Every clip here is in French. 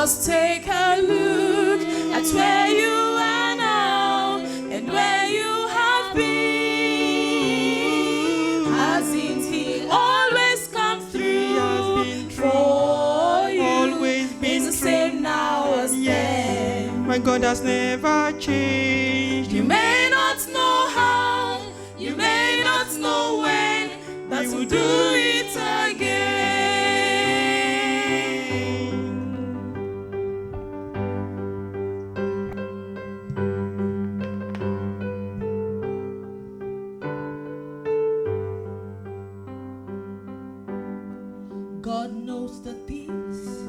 Just take take a look at where you are now and where you have been, hasn't He always come through for you? Always been He's the same now as then. My God has never changed. You may not know how, you may not know when, but He will do it again. God knows the things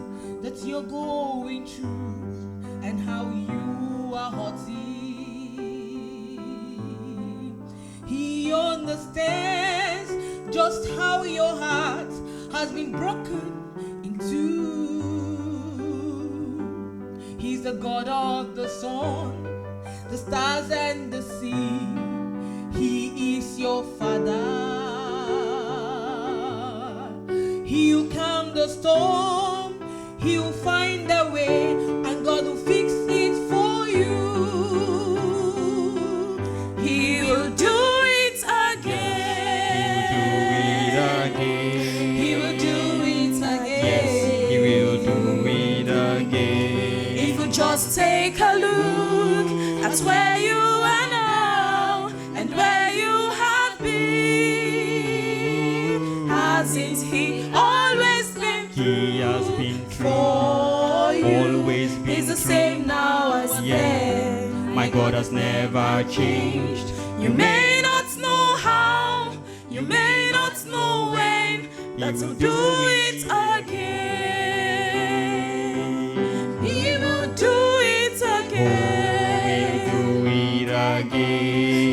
that you're going through and how you are hurting. He understands just how your heart has been broken in two. He's the God of the sun, the stars and the sea. He is your Father. He'll calm the storm, He'll find a way, and God will fix it for you. He will do it again. He will do it again. Yes, He will do it again. If you just take a look at where you are now and where you have been, hasn't He always been He has been true. for you? Always been He's the true. same now as then. My God has never changed. You may not know how, you may not know when, but He'll do it again. He will do it again. He'll do it again.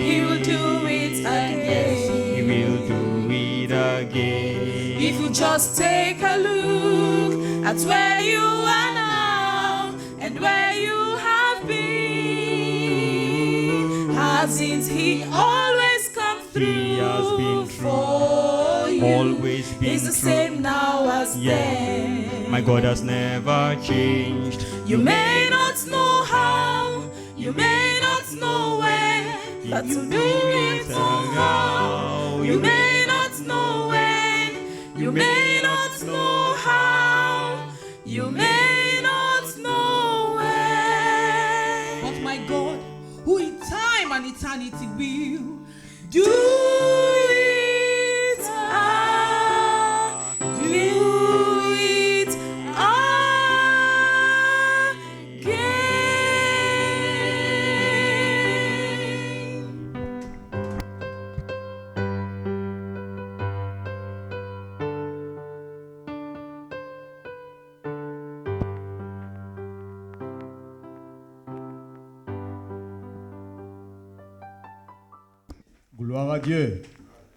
He will do it again. He will do it again. If you just take a look at where you are now and where you have been, hasn't He always come through He has been true. for you? Always been He's the true. same now as then. My God has never changed. You may not know how, you may not know when, but He'll do it somehow. You may not know when, you may not know how, you may not know when, but my God, who in time and eternity will do it Gloire à Dieu.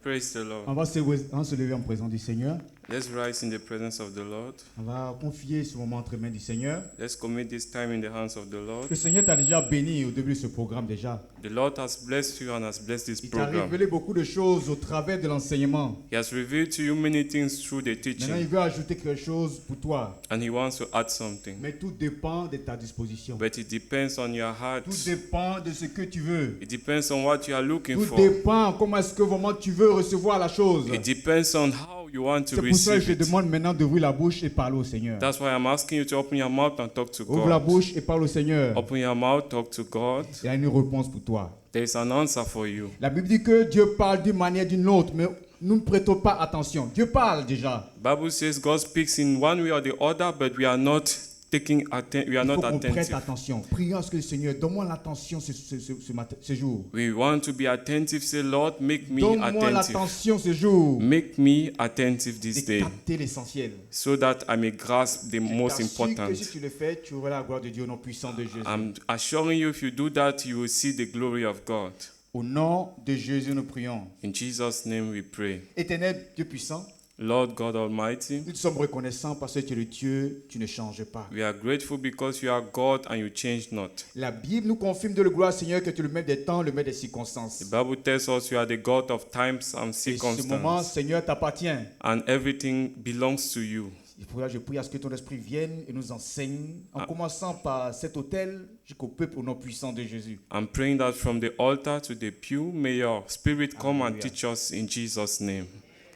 Praise the Lord. On va se lever en présence du Seigneur. Let's rise in the presence of the Lord. On va confier ce moment entre les mains du Seigneur. Let's commit this time in the hands of the Lord. Le Seigneur t'a déjà béni au début de ce programme déjà. The Lord has blessed you and has blessed this Il t'a program. révélé beaucoup de choses au travers de l'enseignement. He has revealed to you many things through the Maintenant, il teaching, veut ajouter quelque chose pour toi. and He wants to add something. Mais tout dépend de ta disposition. But it depends on your heart. Tout dépend de ce que tu veux. It depends on what you are looking Tout for. dépend comment est-ce que vraiment tu veux recevoir la chose. It depends on how you want to C'est pour ça que receive je it. demande maintenant d'ouvrir la bouche et parler au Seigneur. That's why I'm asking you to open your mouth and talk to Ouvre la God. bouche et parle au Seigneur. Open your mouth, talk to God. Il y a une réponse pour toi. There is an answer for you. La Bible dit que Dieu parle d'une manière d'une autre, mais nous ne prêtons pas attention. Dieu parle déjà. Bible says God speaks in one way or the other, but we are not we are Il not faut qu'on prête attentive. attention. Prions à ce que le Seigneur, donne-moi l'attention ce jour. We want to be attentive. Say, Lord, make me Donne-moi attentive. l'attention ce jour. Make me attentive Et this day, capter l'essentiel. so that I may grasp the Je most t'assure que important. si tu le fais, tu auras la gloire de Dieu au nom puissant de Jésus. I'm assuring you, if you do that, you will see the glory of God. Au nom de Jésus, nous prions. In Jesus' name we pray. Éternel Dieu puissant, Lord God Almighty, nous te sommes reconnaissants parce que tu es le Dieu, tu ne changes pas. we are grateful because you are God and you change not. La Bible nous confirme de la gloire, Seigneur, que tu es le maître des temps, le maître des circonstances. The Bible tells us you are the God of times and Et ce moment, circumstances, Seigneur, t'appartient. and everything belongs to you. Il faudra, je prie à ce que ton esprit vienne et nous enseigne, en commençant par cet autel jusqu'au peuple au nom puissant de Jésus. I'm praying that from the altar to the pew, may your spirit come and Hallelujah. teach us in Jesus' name.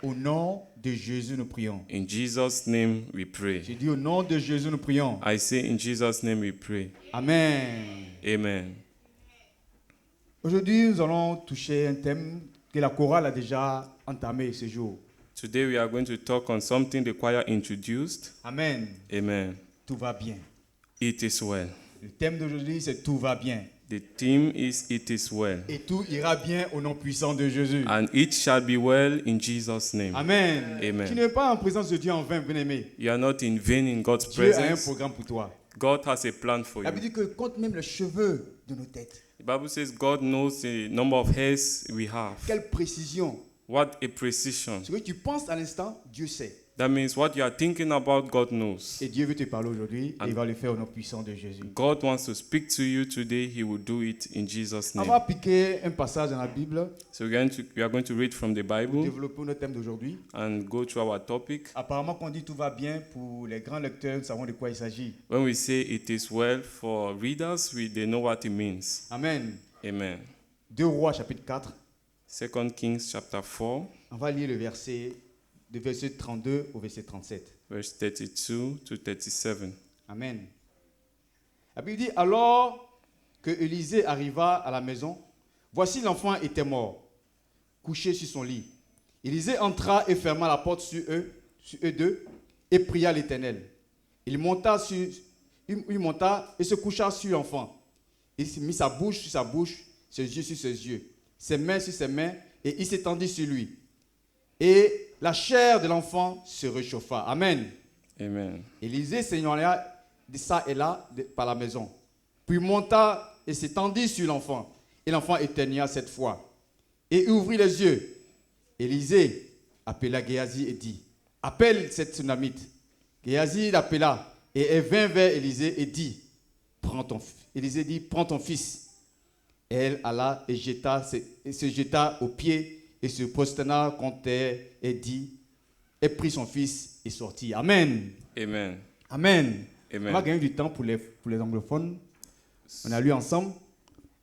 Au nom de Jésus, nous prions. In Jesus' name we pray. J'ai dit au nom de Jésus, nous prions. I say in Jesus' name we pray. Amen. Amen. Aujourd'hui, nous allons toucher un thème que la chorale a déjà entamé ce jour. Today we are going to talk on something the choir introduced. Amen. Amen. Tout va bien. It is well. Le thème d'aujourd'hui, c'est tout va bien. The theme is It is well. Et tout ira bien au nom puissant de Jésus. And it shall be well in Jesus' name. Amen. Amen. Tu n'es pas en présence de Dieu en vain, bien-aimé. You are not in vain in God's Dieu a un presence. programme pour toi. God has a plan for La Bible you. dit que compte même les cheveux de nos têtes. The Bible says God knows the number of hairs we have. Quelle précision. What a precision. Ce que tu penses à l'instant, Dieu sait. That means what you are thinking about, God knows. Et Dieu veut te parler aujourd'hui et il va le faire au nom puissant de Jésus. God wants to speak to you today. He will do it in Jesus' On name. va piquer un passage dans la Bible So we are going to read from the pour Bible développer notre thème d'aujourd'hui. and go through our topic. Apparemment, quand on dit tout va bien, pour les grands lecteurs, nous savons de quoi il s'agit. When we say it is well for readers, they know what it means. Amen. Amen. 2 Rois, chapitre 4. 2 Kings chapter 4, On va lire le verset, de verset 32 au verset 37. verse 32 to 37. Amen. La Bible dit, alors que Élisée arriva à la maison, voici l'enfant était mort, couché sur son lit. Élisée entra et ferma la porte sur eux deux, et pria l'Éternel. Il monta et se coucha sur l'enfant. Il mit sa bouche sur sa bouche, ses yeux sur ses yeux, ses mains sur ses mains, et il s'étendit sur lui. Et la chair de l'enfant se réchauffa. Amen. Amen. Élisée s'éloigna de ça et là par la maison. Puis monta et s'étendit sur l'enfant. Et l'enfant éteigna cette fois. Et ouvrit les yeux. Élisée appela Géasi et dit, appelle cette Sunamite. Géasi l'appela et elle vint vers Élisée et dit, Élisée dit, prends ton fils. Et elle alla et se jeta aux pieds et se prosterna contre elle et dit, et prit son fils et sortit. Amen. Amen. Amen. Amen. On va gagner du temps pour les anglophones. On a lu ensemble.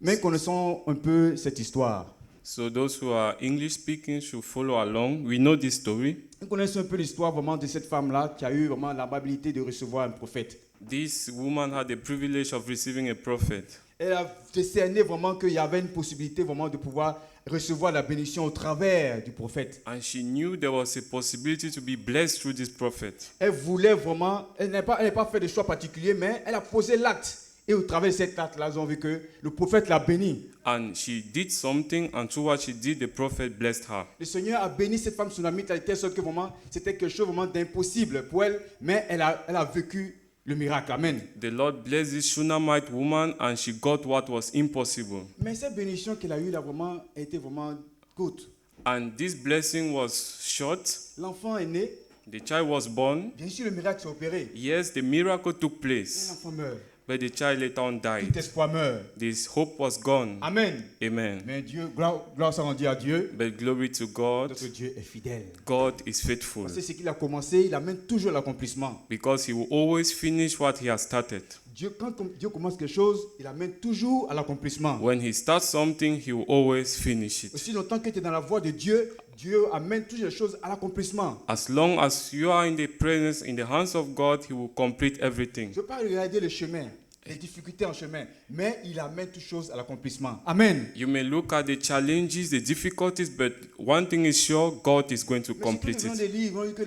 Mais connaissons un peu cette histoire. So those who are English speaking should follow along. We know this story. Nous connaissons un peu l'histoire vraiment de cette femme-là qui a eu vraiment l'amabilité de recevoir un prophète. This woman had the privilege of receiving a prophet. Elle a discerné vraiment qu'il y avait une possibilité vraiment de pouvoir recevoir la bénédiction au travers du prophète. And she knew there was a possibility to be blessed through this prophet. Elle voulait vraiment, elle n'a pas fait de choix particulier, mais elle a posé l'acte. Et au travers de cet acte-là, nous avons vu que le prophète l'a béni. And she did something, and through what she did, the prophet blessed her. Le Seigneur a béni cette femme sunamite de telle sorte que vraiment, c'était quelque chose vraiment d'impossible pour elle, mais elle a vécu le miracle. Amen. The Lord blessed this Shunammite woman, and she got what was impossible. Mais cette bénédiction qu'elle a eue là vraiment a été vraiment good. And this blessing was short. L'enfant est né, The child was born. bien sûr le miracle s'est opéré. Yes, the miracle took Et place, l'enfant meurt. but the child later on Tout died. espoir meurt. This hope was gone. Amen. Amen. Mais Dieu, gloire soit rendue à Dieu. But glory to God. Notre Dieu est fidèle. God is faithful, C'est ce qu'il a commencé, il amène toujours à l'accomplissement. because He will always finish what He has started. Quand Dieu commence quelque chose, il amène toujours à l'accomplissement. When He starts something, He will always finish it. Aussi longtemps que tu es dans la voie de Dieu, Dieu amène toujours les choses à l'accomplissement. As long as you are in the presence, in the hands of God, He will complete everything. Je ne veux pas regarder le chemin, les difficultés en chemin, mais il amène toutes choses à l'accomplissement. Amen. You may look at the challenges, the difficulties, but one thing is sure, God is going to Mais complete si nous it. des livres, on dit que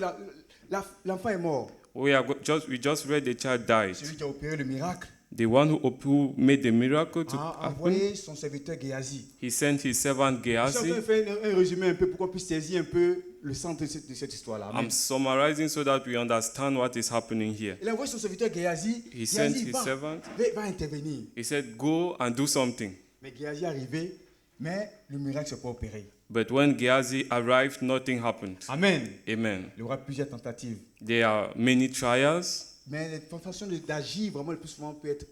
l'enfant est mort. We just read the child died. Celui qui a opéré le miracle The one who made the miracle to a happen, envoyé son serviteur Géasi. he sent his servant Je suis en train de Gehazi. faire un résumé un peu pour qu'on puisse saisir un peu le centre de cette histoire-là. Amen. I'm summarizing so that we understand what is happening here. Il a envoyé son serviteur Géasi. He sent Géasi, his va, servant. va intervenir. He said, go and do something. Mais Géasi est arrivé, mais le miracle ne s'est pas opéré. But when Gehazi arrived, nothing happened. Amen. Amen. Il y aura plusieurs tentatives. There are many trials, Mais la façon d'agir vraiment le plus souvent peut être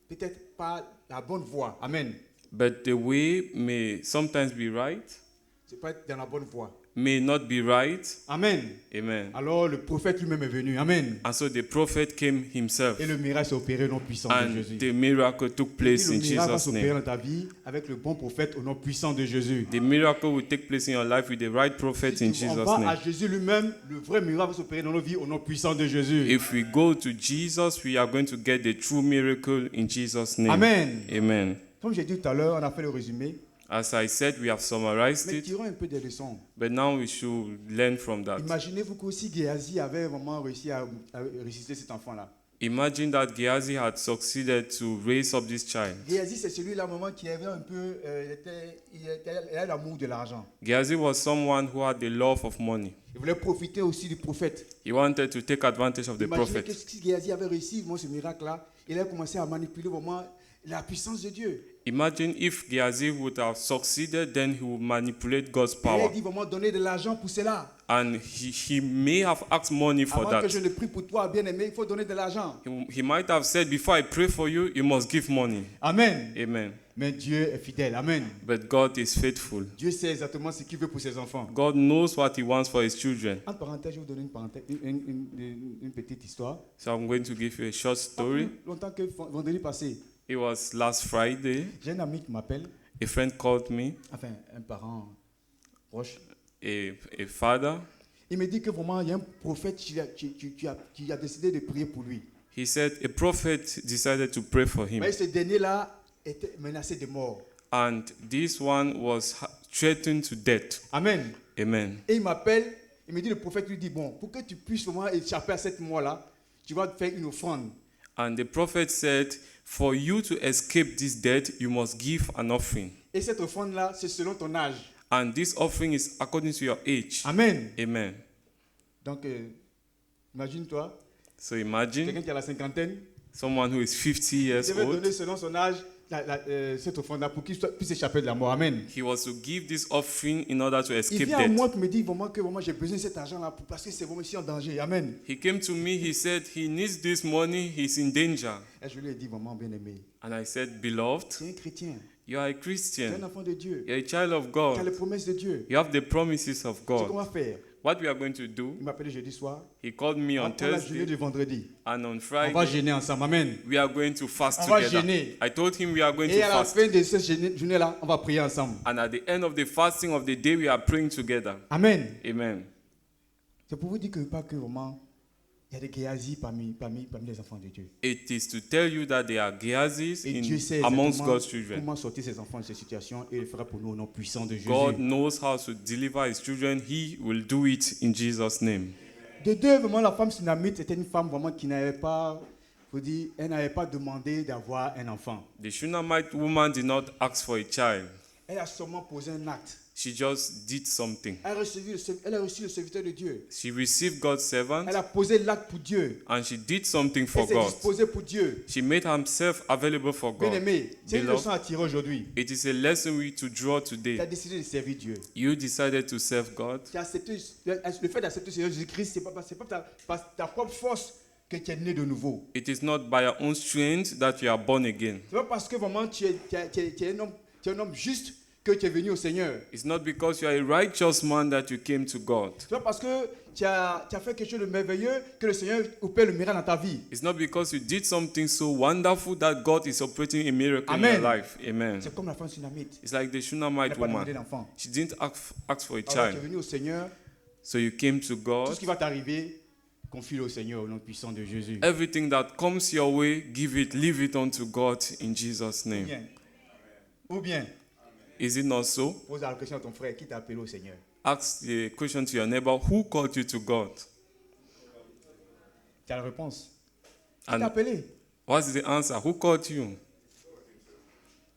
peut-être pas la bonne voie. Amen. but the way may sometimes be right, C'est pas être dans la bonne voie. may not be right. Amen. Amen. Alors le prophète lui-même est venu. Amen. And so the prophet came himself, Et le miracle s'est opéré au nom puissant de and Jésus. the miracle took Et place le in miracle va Jesus' s'opérer name. dans ta vie avec le bon prophète au nom puissant de Jésus. The miracle will take place in your life with the right prophet in Si on Jesus' va à name. Jésus lui-même, le vrai miracle va s'opérer dans nos vies au nom puissant de Jésus. If we go to Jesus, we are going to get the true miracle in Jesus' name. Amen. Amen. Comme j'ai dit tout à l'heure, on a fait le résumé. As I said, we have summarized Mais it, tirons un peu des leçons. but now we should learn from that. Imaginez-vous que si Géasi avait vraiment réussi à ressusciter cet enfant-là. Imagine that Gehazi had succeeded to raise up this child. Géasi, c'est celui-là, moment qui avait un peu, il a l'amour de l'argent. Gehazi was someone who had the love of money. Il voulait profiter aussi du prophète. He wanted to take advantage of the Imaginez que prophet. si Géasi avait réussi vraiment ce miracle-là, il a commencé à manipuler vraiment la puissance de Dieu. Imagine if Gehazi would have succeeded, then he would manipulate God's Il a power. dit vraiment donner de l'argent pour cela. And he may have asked money for Avant que that. je ne prie pour toi, bien-aimé, il faut donner de l'argent. He might have said, before I pray for you, you must give money. Amen. Amen. Mais Dieu est fidèle. Amen. But God is faithful. Dieu sait exactement ce qu'il veut pour ses enfants. God knows what he wants for his children. En parenthèse, je vais vous donner une petite histoire. So I'm going to give you a short Pas story. plus longtemps que vendredi passé, It was last Friday. j'ai un ami qui m'appelle, A friend called me, enfin un parent proche. a father. Il me dit que vraiment, il y a un prophète qui a décidé de prier pour lui. He said a prophet decided to pray for him. Mais ce dernier-là était menacé de mort. And this one was threatened to death. Amen. Amen. Et il m'appelle, il me dit, le prophète lui dit, bon, pour que tu puisses vraiment échapper à cette mort-là, tu vas faire une offrande. And the prophet said, for you to escape this death, you must give an offering. Et cette offrande-là, c'est selon ton âge. And this offering is according to your age. Amen. Amen. Donc, imagine-toi, So imagine quelqu'un qui a la cinquantaine, someone who is 50 years il devait old. donner selon son âge cette offrande-là pour qu'il puisse échapper de la mort. Amen. He was to give this offering in order to Il escape vient à death. moi qui me dit vraiment que vraiment, j'ai besoin de cet argent-là parce que c'est vraiment ici en danger. Amen. He came to me, he said he needs this money, he's in danger. Et je lui ai dit, vraiment bien aimé, And I said, beloved, c'est un chrétien, you are a c'est un Christian, enfant de Dieu, you're a child of tu as les God, promesses de Dieu. you have the promises of Ce qu'on God. va faire, What we are going to do, il m'a appelé jeudi soir, he called me on on va prendre la journée Thursday, de vendredi. and on On va Friday, gêner ensemble. Amen. we are going to fast On va together. gêner. I told him we are going Et to à la fast. fin de cette journée-là, on va prier ensemble. And at the end of the fasting of the day, we are praying together. Amen. Amen. C'est pour vous dire que pas que vraiment, il y a des Géasi parmi les enfants de Dieu. It is to tell you that there are Geazis Et Dieu sait amongst exactement God's children. comment sortir ses enfants de cette situation et il le fera pour nous au nom puissant de Jésus. God knows how to deliver his children. He will do it in Jesus' name. De deux, vraiment, la femme sunamite était une femme vraiment qui n'avait pas, faut dire, elle n'avait pas demandé d'avoir un enfant. The Shunammite woman did not ask for a child. Elle a seulement posé un acte. She just did something. Elle a reçu le serviteur de Dieu. She received God's servant Elle a posé l'acte pour Dieu. and she did something for Elle s'est God. disposée pour Dieu. She made herself available for Bien God. aimé, c'est une Beloved, leçon à tirer aujourd'hui. it is a lesson we to draw Tu as today. décidé de servir Dieu. You decided to serve God. Tu as accepté, le fait d'accepter le Seigneur Jésus-Christ, ce n'est pas ta propre force que tu es né de nouveau. It is not by your own strength that you are born again. Ce n'est pas parce que vraiment tu es un homme juste que tu es venu au Seigneur. It's not because you are a righteous man that you came to God. Ce n'est pas parce que tu as fait quelque chose de merveilleux que le Seigneur opère le miracle dans ta vie. It's not because you did something so wonderful that God is operating a miracle in Amen. your life. Amen. C'est comme la femme sunamite. It's like the Elle Shunammite n'a pas demandé woman. d'enfant. She didn't ask for a Alors tu es child. venu au Seigneur. So you came to Tout God. ce qui va t'arriver, confie-le au Seigneur au nom puissant de Jésus. Everything that comes your way, leave it unto God in Jesus' name. Bien. Ou bien, Is it not so? pose la question à ton frère qui t'a appelé au Seigneur. Ask the question to your neighbor, who called you to God? Tu as la réponse. Qui t'a And appelé? what's the answer? Who called you?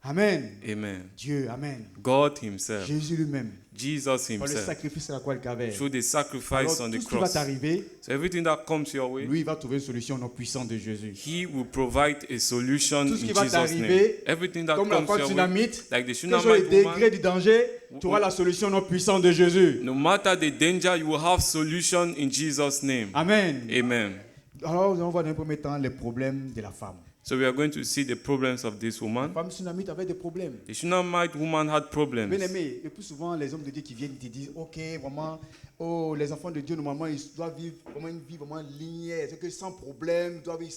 Amen. Amen. Dieu, Amen. God himself. Jésus lui-même. Jesus Par le himself. sacrifice à la croix de Calvaire. Through the Alors, sacrifice on tout the ce qui va cross. t'arriver, So everything that comes your way, lui, il va trouver une solution au nom puissant de Jésus. he will provide a solution Tout in ce qui va Jesus' name. t'arriver, Everything that comme la comes femme your way, sunamite, like the quels sont les Shunammite degrés woman, du danger, tu auras la solution au nom puissant de Jésus. no matter the danger, you will have solution in Jesus' name. Amen. Amen. Alors, nous allons voir dans un premier temps les problèmes de la femme. So we are going to see the problems of this La woman. femme sunamite avait des problèmes. The Shunammite woman had problems. Bien aimé, le plus souvent, les hommes de Dieu qui viennent te disent, ok, vraiment, oh, les enfants de Dieu, normalement, ils doivent vivre vraiment une vie vraiment linéaire. C'est que sans problème, ils doivent vivre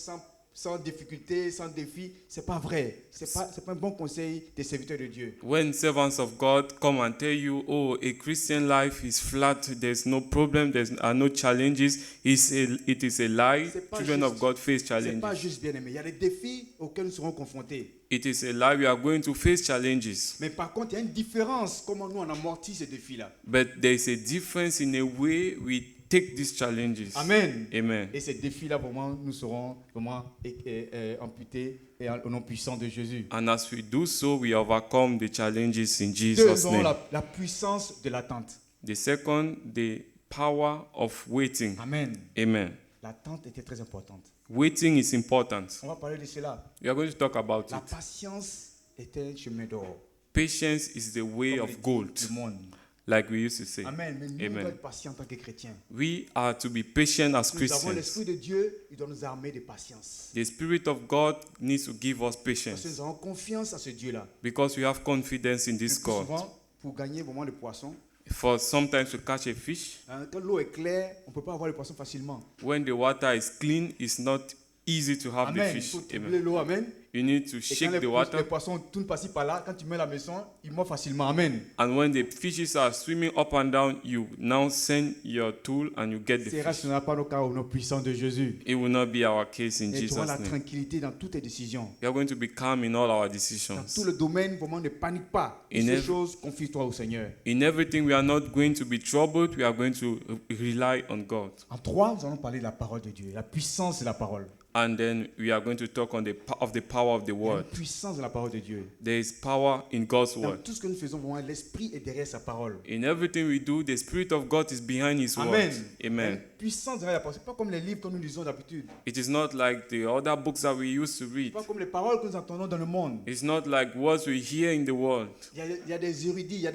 sans difficulté, sans défi. C'est pas vrai. C'est pas un bon conseil des serviteurs de Dieu. When servants of God come and tell you, oh, a Christian life is flat, there's no problem, there are no challenges, it is a lie. C'est pas Children of juste. God face C'est pas challenges. juste, bien aimé. Il y a des défis auxquels nous serons confrontés. It is a lie. We are going to face challenges. Mais par contre, il y a une différence comment nous on amortit ces défis-là. But there is a difference in a way we take these challenges. Amen. Amen. Et ces défis-là, vraiment, nous serons vraiment amputés et au nom puissant de Jésus. And as we do so, we overcome the challenges in Jesus' Deux, name. la puissance de l'attente. The second, the power of waiting. Amen. Amen. L'attente était très importante. Waiting is important. On va parler de cela. We are going to talk about La it. patience était un chemin d'or. Patience is the way Comme of les gold, du monde. like we used to say. Amen. Mais nous, on Amen. doit être patients en tant que chrétiens. We are to be patient as Nous avons Christians. l'Esprit de Dieu, il doit nous armer de patience. The Spirit of God needs to give us Parce que patience nous avons confiance à ce Dieu-là. because we have confidence in Le this plus God. souvent, pour gagner vraiment le poisson, For sometimes to catch a fish, quand l'eau est claire, on ne peut pas avoir le poisson facilement. when the water is clean, it's not easy to have the Amen. Il fish. faut Amen. troubler l'eau. Amen. You need to Et shake quand the les water, poissons tournent par-ci par-là, quand tu mets la maison, ils meurent facilement. Amen. and when the fishes are swimming up and down, you now send your tool and you get the Ce fish. ne sera pas nos cas au nom puissant de Jésus. It will not be our case in Et tu auras Jesus' la name. tranquillité dans toutes tes décisions. We are going to be calm in all our Dans decisions. tout le domaine, vraiment, ne panique pas. In Toutes ces ev- choses, confie-toi au Seigneur. In everything, we are not going to be troubled. We are going to rely on God. En 3, nous allons parler de la parole de Dieu, la puissance de la parole. And then we are going to talk on of the power of the Il y a word. une puissance de la parole de Dieu. There is power in God's Dans word. tout ce que nous faisons, vraiment, l'Esprit est derrière sa parole. In everything we do, the Spirit of God is behind His Amen. word. Il y a une Amen. puissance derrière la parole. Ce n'est pas comme les livres que nous lisons d'habitude. It is not like the other books that we used to Ce read. n'est pas comme les paroles que nous entendons dans le monde. It's not like words we hear in the world. Il y a des érudits, il y a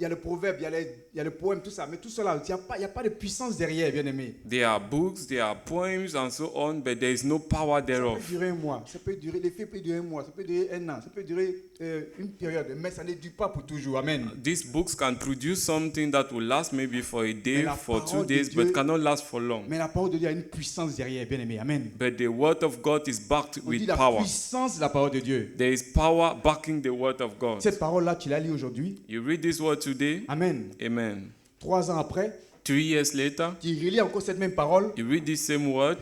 le proverbe, il y a le poème, tout ça. Mais tout cela, il n'y a pas de puissance derrière, bien aimé. There are books, there are poems, and so on, but there is no power Ça peut thereof. durer un mois, ça peut durer, l'effet peut durer un mois, ça peut durer un an, ça peut durer une période, mais ça ne dure pas pour toujours. Amen. These books can produce something that will last maybe for a day, Mais la for 2 parole de days, Dieu- but cannot last for long. Mais la parole de Dieu a une puissance derrière, bien aimé. Amen. But the word of God is backed On dit with la power. puissance de la parole de Dieu. There is power backing the word of God. Cette parole-là, tu l'as lue aujourd'hui. You read this word today, Amen. amen. 3 ans après, 3 years later, tu relis encore cette même parole. you read this same word,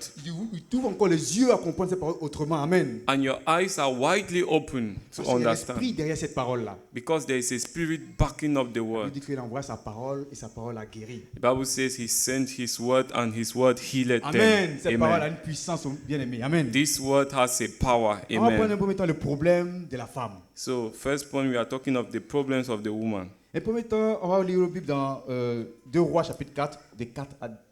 Tu t'ouvres encore les yeux à comprendre cette parole autrement. Amen. and your eyes are widely open to Parce qu'il y a understand. l'esprit derrière cette parole-là. Because there is a spirit backing up the Il word. dit qu'il envoie sa parole et sa parole a guéri. The Bible says he sent his word and his word healed Amen. Cette them. parole a Amen. une puissance, bien aimé. Amen. This word has a power. On va prendre Amen. un premier temps le problème de la femme. So, first point, we are talking of the problems of the woman. Un premier temps, on va lire la Bible dans 2 Rois chapitre 4,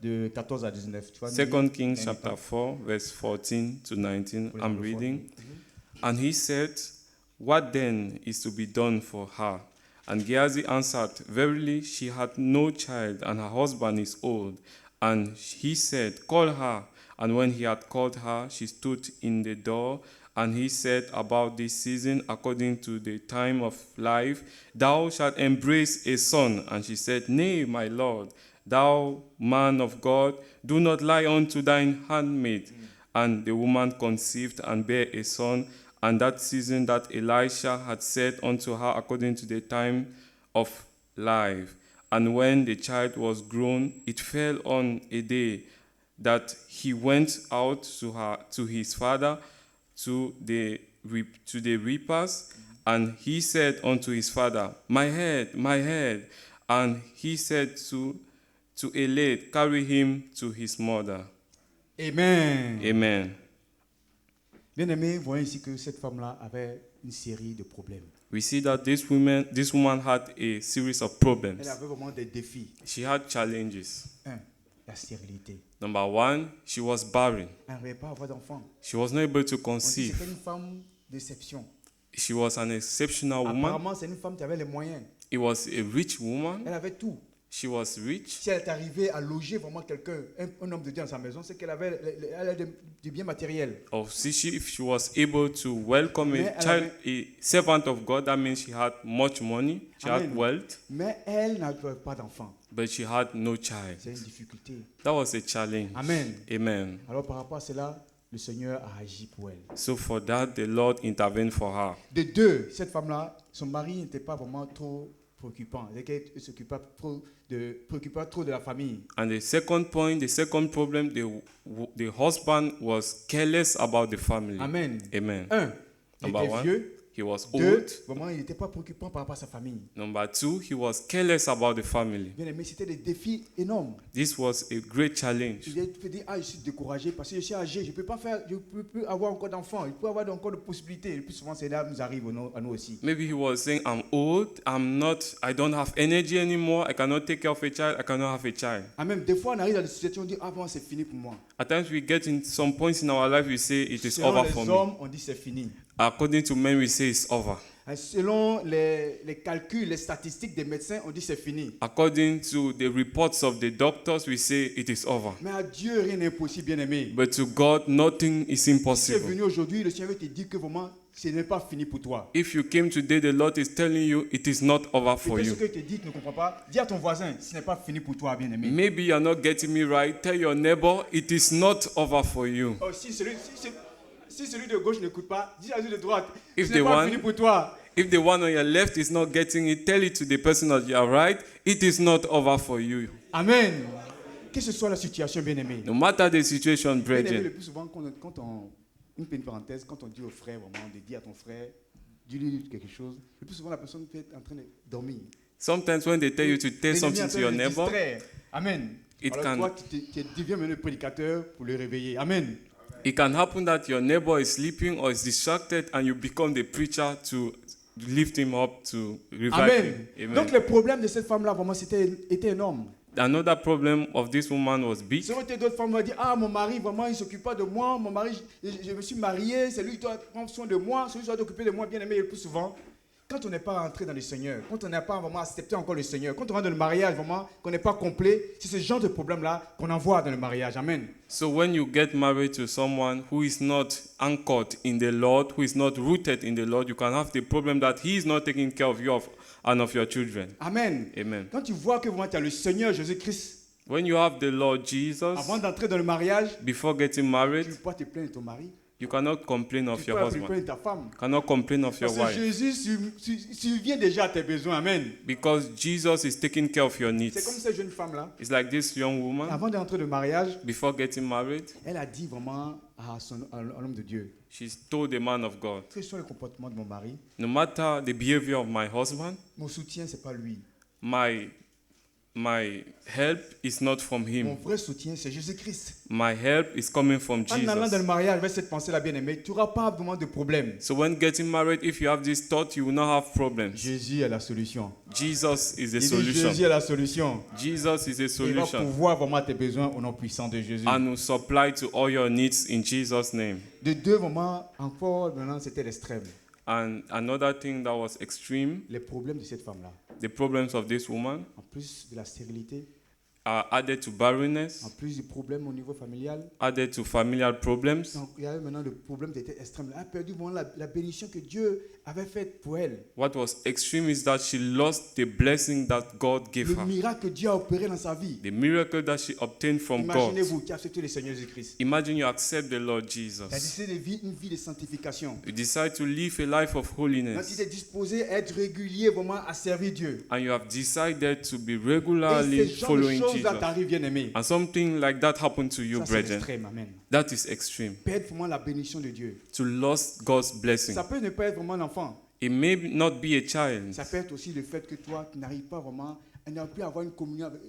de 14 à 19. Tu vois, Second Kings un chapter temps. 4, verse 14 to 19. Oui, I'm le reading. And he said, What then is to be done for her? And Gehazi answered, Verily, she hath no child, and her husband is old. And he said, Call her. And when he had called her, she stood in the door. And he said, About this season, according to the time of life, thou shalt embrace a son. And she said, Nay, my Lord, thou man of God, do not lie unto thine handmaid. And the woman conceived and bare a son. And that season that Elisha had said unto her according to the time of life. And when the child was grown, it fell on a day that he went out to his father to the reapers, and he said unto his father, My head, my head. And he said to a lad, Carry him to his mother. Amen. Amen. Bien aimé, voyons ici que cette femme-là avait une série de problèmes. We see that this woman had a series of problems. Elle avait vraiment des défis. She had challenges. 1. La stérilité. Number one, she was barren. Elle n'arrivait pas à avoir d'enfant. She was not able to On dit que conceive. c'était une femme d'exception. She was an exceptional woman. Apparemment, c'est une femme qui avait les moyens. It was a rich woman. Elle avait tout. She was rich. Si elle est arrivée à loger vraiment quelqu'un, un homme de Dieu dans sa maison, c'est qu'elle avait elle a du bien matériel. Or if she was able to welcome Mais a child, a servant of God, that means she had much money, she had Amen. wealth, Mais elle n'avait pas d'enfant. but she had no child. C'est une difficulté. That was a challenge. Amen. Amen. Alors par rapport à cela, le Seigneur a agi pour elle. So for that, the Lord intervened for her. De deux, cette femme-là, son mari n'était pas vraiment trop préoccupant. C'est qu'elle ne s'occupait pas trop de la famille. And the second point, the second problem, the husband was careless about the family. Amen. Amen. Un, il Number était one, vieux. he was Deux, old. vraiment, il n'était pas préoccupant par rapport à sa famille. Number two, he was careless about the family. Bien aimé, c'était des défis énormes. This was a great challenge. Il peut dire, je suis découragé parce que je suis âgé, je ne peux plus avoir encore d'enfants, il peut avoir encore de possibilités. Le plus souvent, c'est là nous arrive à nous aussi. Maybe he was saying, I'm old, I don't have energy anymore, I cannot take care of a child, I cannot have a child. Même des fois, on arrive dans des situations où on dit, bon, c'est fini pour moi. At times we get in some points in our life, we say, it is Selon over les for me. hommes, on dit c'est fini. According to men, we say it's over. Selon les calculs, les statistiques des médecins, on dit c'est fini. According to the reports of the doctors, we say it is over. Mais à Dieu, rien n'est impossible, bien aimé. But to God, nothing is Si tu es impossible. venu aujourd'hui, le Seigneur te dit que vraiment, ce n'est pas fini pour toi. If you came today, the Lord is telling you it is not over for Peut-être ce you. que tu te dis, tu ne comprends pas. Dis à ton voisin, ce n'est pas fini pour toi, bien aimé. Maybe you're not getting me right. Tell your neighbor it is not over for you. Oh, si celui de gauche n'écoute pas, dis à celui de droite, If ce n'est the pas one- fini pour toi. If the one on your left is not getting it, tell it to the person on your right. It is not over for you. Amen. Que ce soit la situation, bien aimé. No matter the situation, Bien aimé, brethren. le plus souvent, une petite parenthèse, quand on dit au frère, vraiment, de dire à ton frère, dis-lui quelque chose, le plus souvent, la personne peut être en train de dormir. Sometimes when they tell you to tell L'ennemi est en something train to de your le neighbor, distraire. Amen. It Alors can- toi, tu deviens maintenant le prédicateur pour le réveiller. Amen. it can happen that your neighbor is sleeping or is distracted and you become the preacher to lift him up, to revive Amen. him. Donc Amen. le problème de cette femme-là, vraiment, était énorme. Another problem of this woman was big. Si d'autres femmes m'ont dit, mon mari, vraiment, il ne s'occupe pas de moi. Mon mari, je me suis marié, c'est lui qui doit prendre soin de moi, c'est lui qui doit s'occuper de moi, bien aimé, le plus souvent. Quand on n'est pas rentré dans le Seigneur, quand on n'a pas vraiment accepté encore le Seigneur, quand on rentre dans le mariage, vraiment, qu'on n'est pas complet, c'est ce genre de problème-là qu'on envoie dans le mariage. Amen. So when you get married to someone who is not anchored in the Lord, who is not rooted in the Lord, you can have the problem that he is not taking care of you and of your children. Amen. Amen. Quand tu vois que vraiment tu as le Seigneur Jésus-Christ, When you have the Lord Jesus, avant d'entrer dans le mariage, before getting tu ne married, peux pas te plaindre de ton mari, you cannot complain tu of ne peux your pas te husband. plaindre de ta femme. Cannot complain of your Parce que wife. Jésus subvient déjà à tes besoins. Amen. Because Jesus is taking care of your C'est comme needs. cette jeune femme-là. It's like this young woman, Avant d'entrer dans le mariage, before getting married, elle a dit vraiment à l'homme de Dieu, she told the man of God, quels sont les comportements de mon mari? no matter the behavior of my husband, Mon soutien, ce n'est pas lui. my help is not from Mon him. vrai soutien, c'est Jésus-Christ. My help is coming from En allant dans le Jesus. mariage avec cette pensée-là, bien-aimée, tu n'auras pas vraiment de problème. So when getting married, if you have this thought, you will not have problems. Jésus est la solution. Jesus is the Il dit, solution. Jésus est la solution. Jesus is the Il va solution. pouvoir vraiment tes besoins au nom puissant de Jésus. And will supply to all your needs in Jesus' name. De deux moments, encore maintenant, c'était l'extrême. And another thing that was extreme, Les problèmes de cette femme-là, the problems of this woman en plus de la stérilité, are added to barrenness, en plus du problème au niveau familial, added to familial problems. donc, il y avait maintenant le problème qui était extrême. Elle a perdu vraiment la bénédiction que Dieu avait faite pour elle. What was extreme is that she lost the blessing that God gave Le her, miracle que Dieu a opéré dans sa vie. the miracle that she obtained from God. Imaginez-vous qui a accepté le Seigneur Jésus-Christ. Imagine you accept the Lord Tu as Jesus. décidé de vivre une vie de sanctification. You decide to live a life of Quand tu holiness, t'es disposé à être régulier vraiment à servir Dieu. and you have decided to be Et regularly ce genre de following choses-là Jesus. t'arrive, bien aimé. And something like that happened to you, Ça, c'est brethren. l'extrême, amen. That is extreme. Perdre vraiment la bénédiction de Dieu. To lose God's blessing. Ça peut ne pas être vraiment un enfant. It may not be a child. Ça peut être aussi le fait que toi, tu n'arrives pas vraiment à ne plus avoir une communion avec.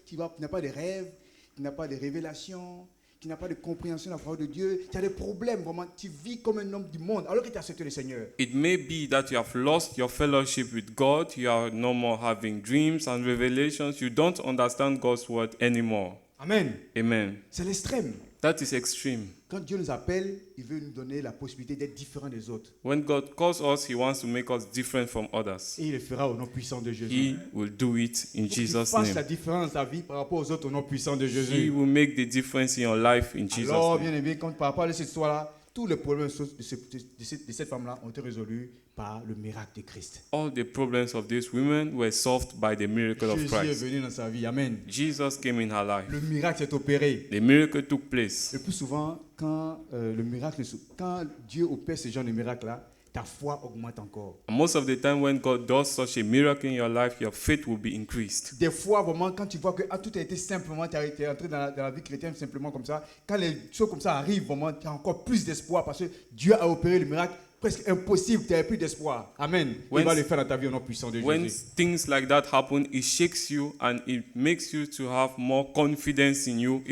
Tu n'as pas de rêves, tu n'as pas de révélations, tu n'as pas de compréhension de la parole de Dieu. Tu as des problèmes, vraiment. Tu vis comme un homme du monde alors que tu as accepté le Seigneur. It may be that you have lost your fellowship with God. You are no more having dreams and revelations. You don't understand God's word anymore. Amen. Amen. C'est l'extrême. That is extreme. Quand Quand Dieu nous appelle, il veut nous donner la possibilité d'être différents des autres. When God calls us, He wants to make us different from others. Et il le fera au nom puissant de Jésus. He will do it in Faut que tu Jesus' fasses la name. différence dans ta vie par rapport aux autres au nom puissant de He Jésus. will make the difference in your life in Jesus' Alors, name. bien aimé, quand par rapport à cette histoire-là, tous les problèmes de cette femme-là ont été résolus par le miracle de Christ. All the problems of these women were solved by the miracle of Jésus est Christ. venu dans sa vie. Amen. Jesus came in her life. Le miracle s'est opéré. The miracle took place. Le plus souvent, quand Dieu opère ce genre de miracle-là, ta foi augmente encore. And most of the time when God does such a miracle in your life, your faith will be increased. Des fois, vraiment, quand tu vois que tout a été simplement, tu es entré dans la vie chrétienne simplement comme ça, quand les choses comme ça arrivent, vraiment, tu as encore plus d'espoir parce que Dieu a opéré le miracle presque impossible, tu n'avais plus d'espoir. Amen. Il va le faire dans ta vie au nom puissant de When Jésus. things like that happen, it shakes you and it makes you to have more confidence in you.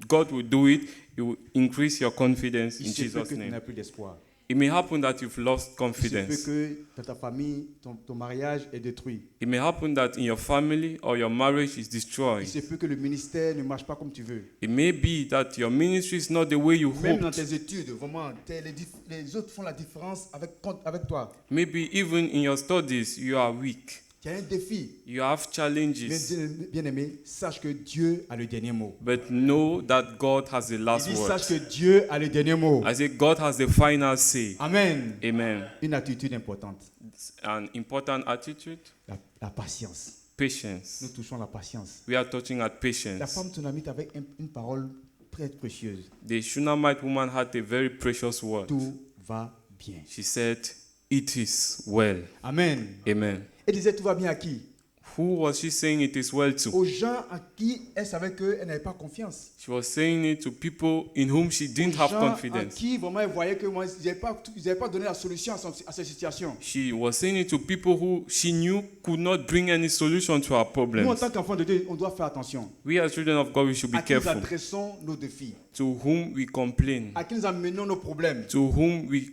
God will do it. It will increase your confidence Il in se peut Jesus' que tu n'as name. plus d'espoir. It may happen that you've lost Il se confidence. peut que dans ta famille, ton mariage est détruit. It may happen that in your family or your marriage is Il destroyed. se peut que le ministère ne marche pas comme tu veux. It may be that your ministry is not the way you Même dans hoped. tes études, vraiment, les autres font la différence avec toi. Maybe even in your studies, you are weak. Tu as un défi. You have challenges. Bien aimé, sache que Dieu a le dernier mot. But know that God has the Il last dit, word. sache que Dieu a le dernier mot. I say God has the final say. Amen. Amen. Une attitude importante, An important attitude, la patience. patience. Nous touchons la patience. We are touching at La patience. femme tsunamite avec une parole très précieuse. The Shunammite woman had a very precious word. Tout va bien. She said, "It is well." Amen. Amen. Elle disait tout va bien à qui? Who was she saying it is well to? Aux gens à qui elle savait qu'elle n'avait pas confiance. She was saying it to people in whom she didn't Aux have gens à confidence. qui vraiment elle voyait que moi, ils n'avaient pas donné la solution à cette situation. She was saying it to people who she knew could not bring any solution to our Nous, en problems. tant qu'enfants de Dieu, on doit faire attention. We as children of God, we should be À qui nous careful. adressons nos défis. To whom we complain. À qui nous amenons nos problèmes. To whom we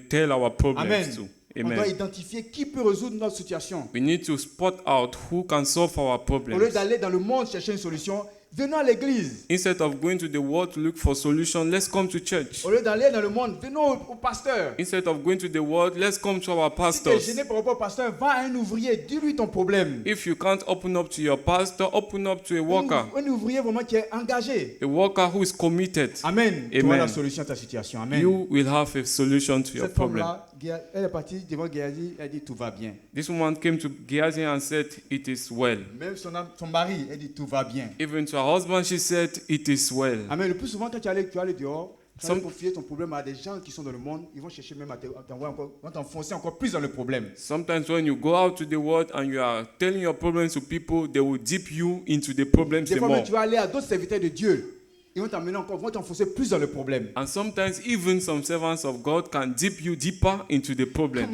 tell our problems Amen. to. On doit Amen. identifier qui peut résoudre notre situation. We need to spot out who can solve our Au lieu problems. d'aller dans le monde chercher une solution, venons à l'église. Instead of going to the world to look for solution, let's come to church. Au lieu d'aller dans le monde, venons au pasteur. Instead of going to the world, let's come to our Si tu es pastors. gêné par rapport au pasteur, va à un ouvrier, dis-lui ton problème. If you can't open up to your pastor, open up to a worker. Un ouvrier vraiment qui est engagé. A worker who is committed. Amen. Tu Amen. auras la solution à ta situation. Amen. You will have a solution to your Cette problem. femme-là, elle est partie devant Géasi, elle dit tout va bien. This woman came to Gehazi and said, "It is well." Même son mari, elle dit tout va bien. Even to her husband, she said, "It is well." Amen. Le plus souvent, quand tu vas aller dehors, tu vas Some- confier ton problème à des gens qui sont dans le monde, ils vont chercher même à t'enfoncer encore plus dans le problème. Sometimes when you go out to the world and you are telling your problems to people, they will dip you into the problems Des the fois, more. même, tu vas aller à d'autres serviteurs de Dieu. Ils vont t'amener encore, vont t'enfoncer plus dans le problème. And sometimes even some servants of God can dip you deeper into the problem.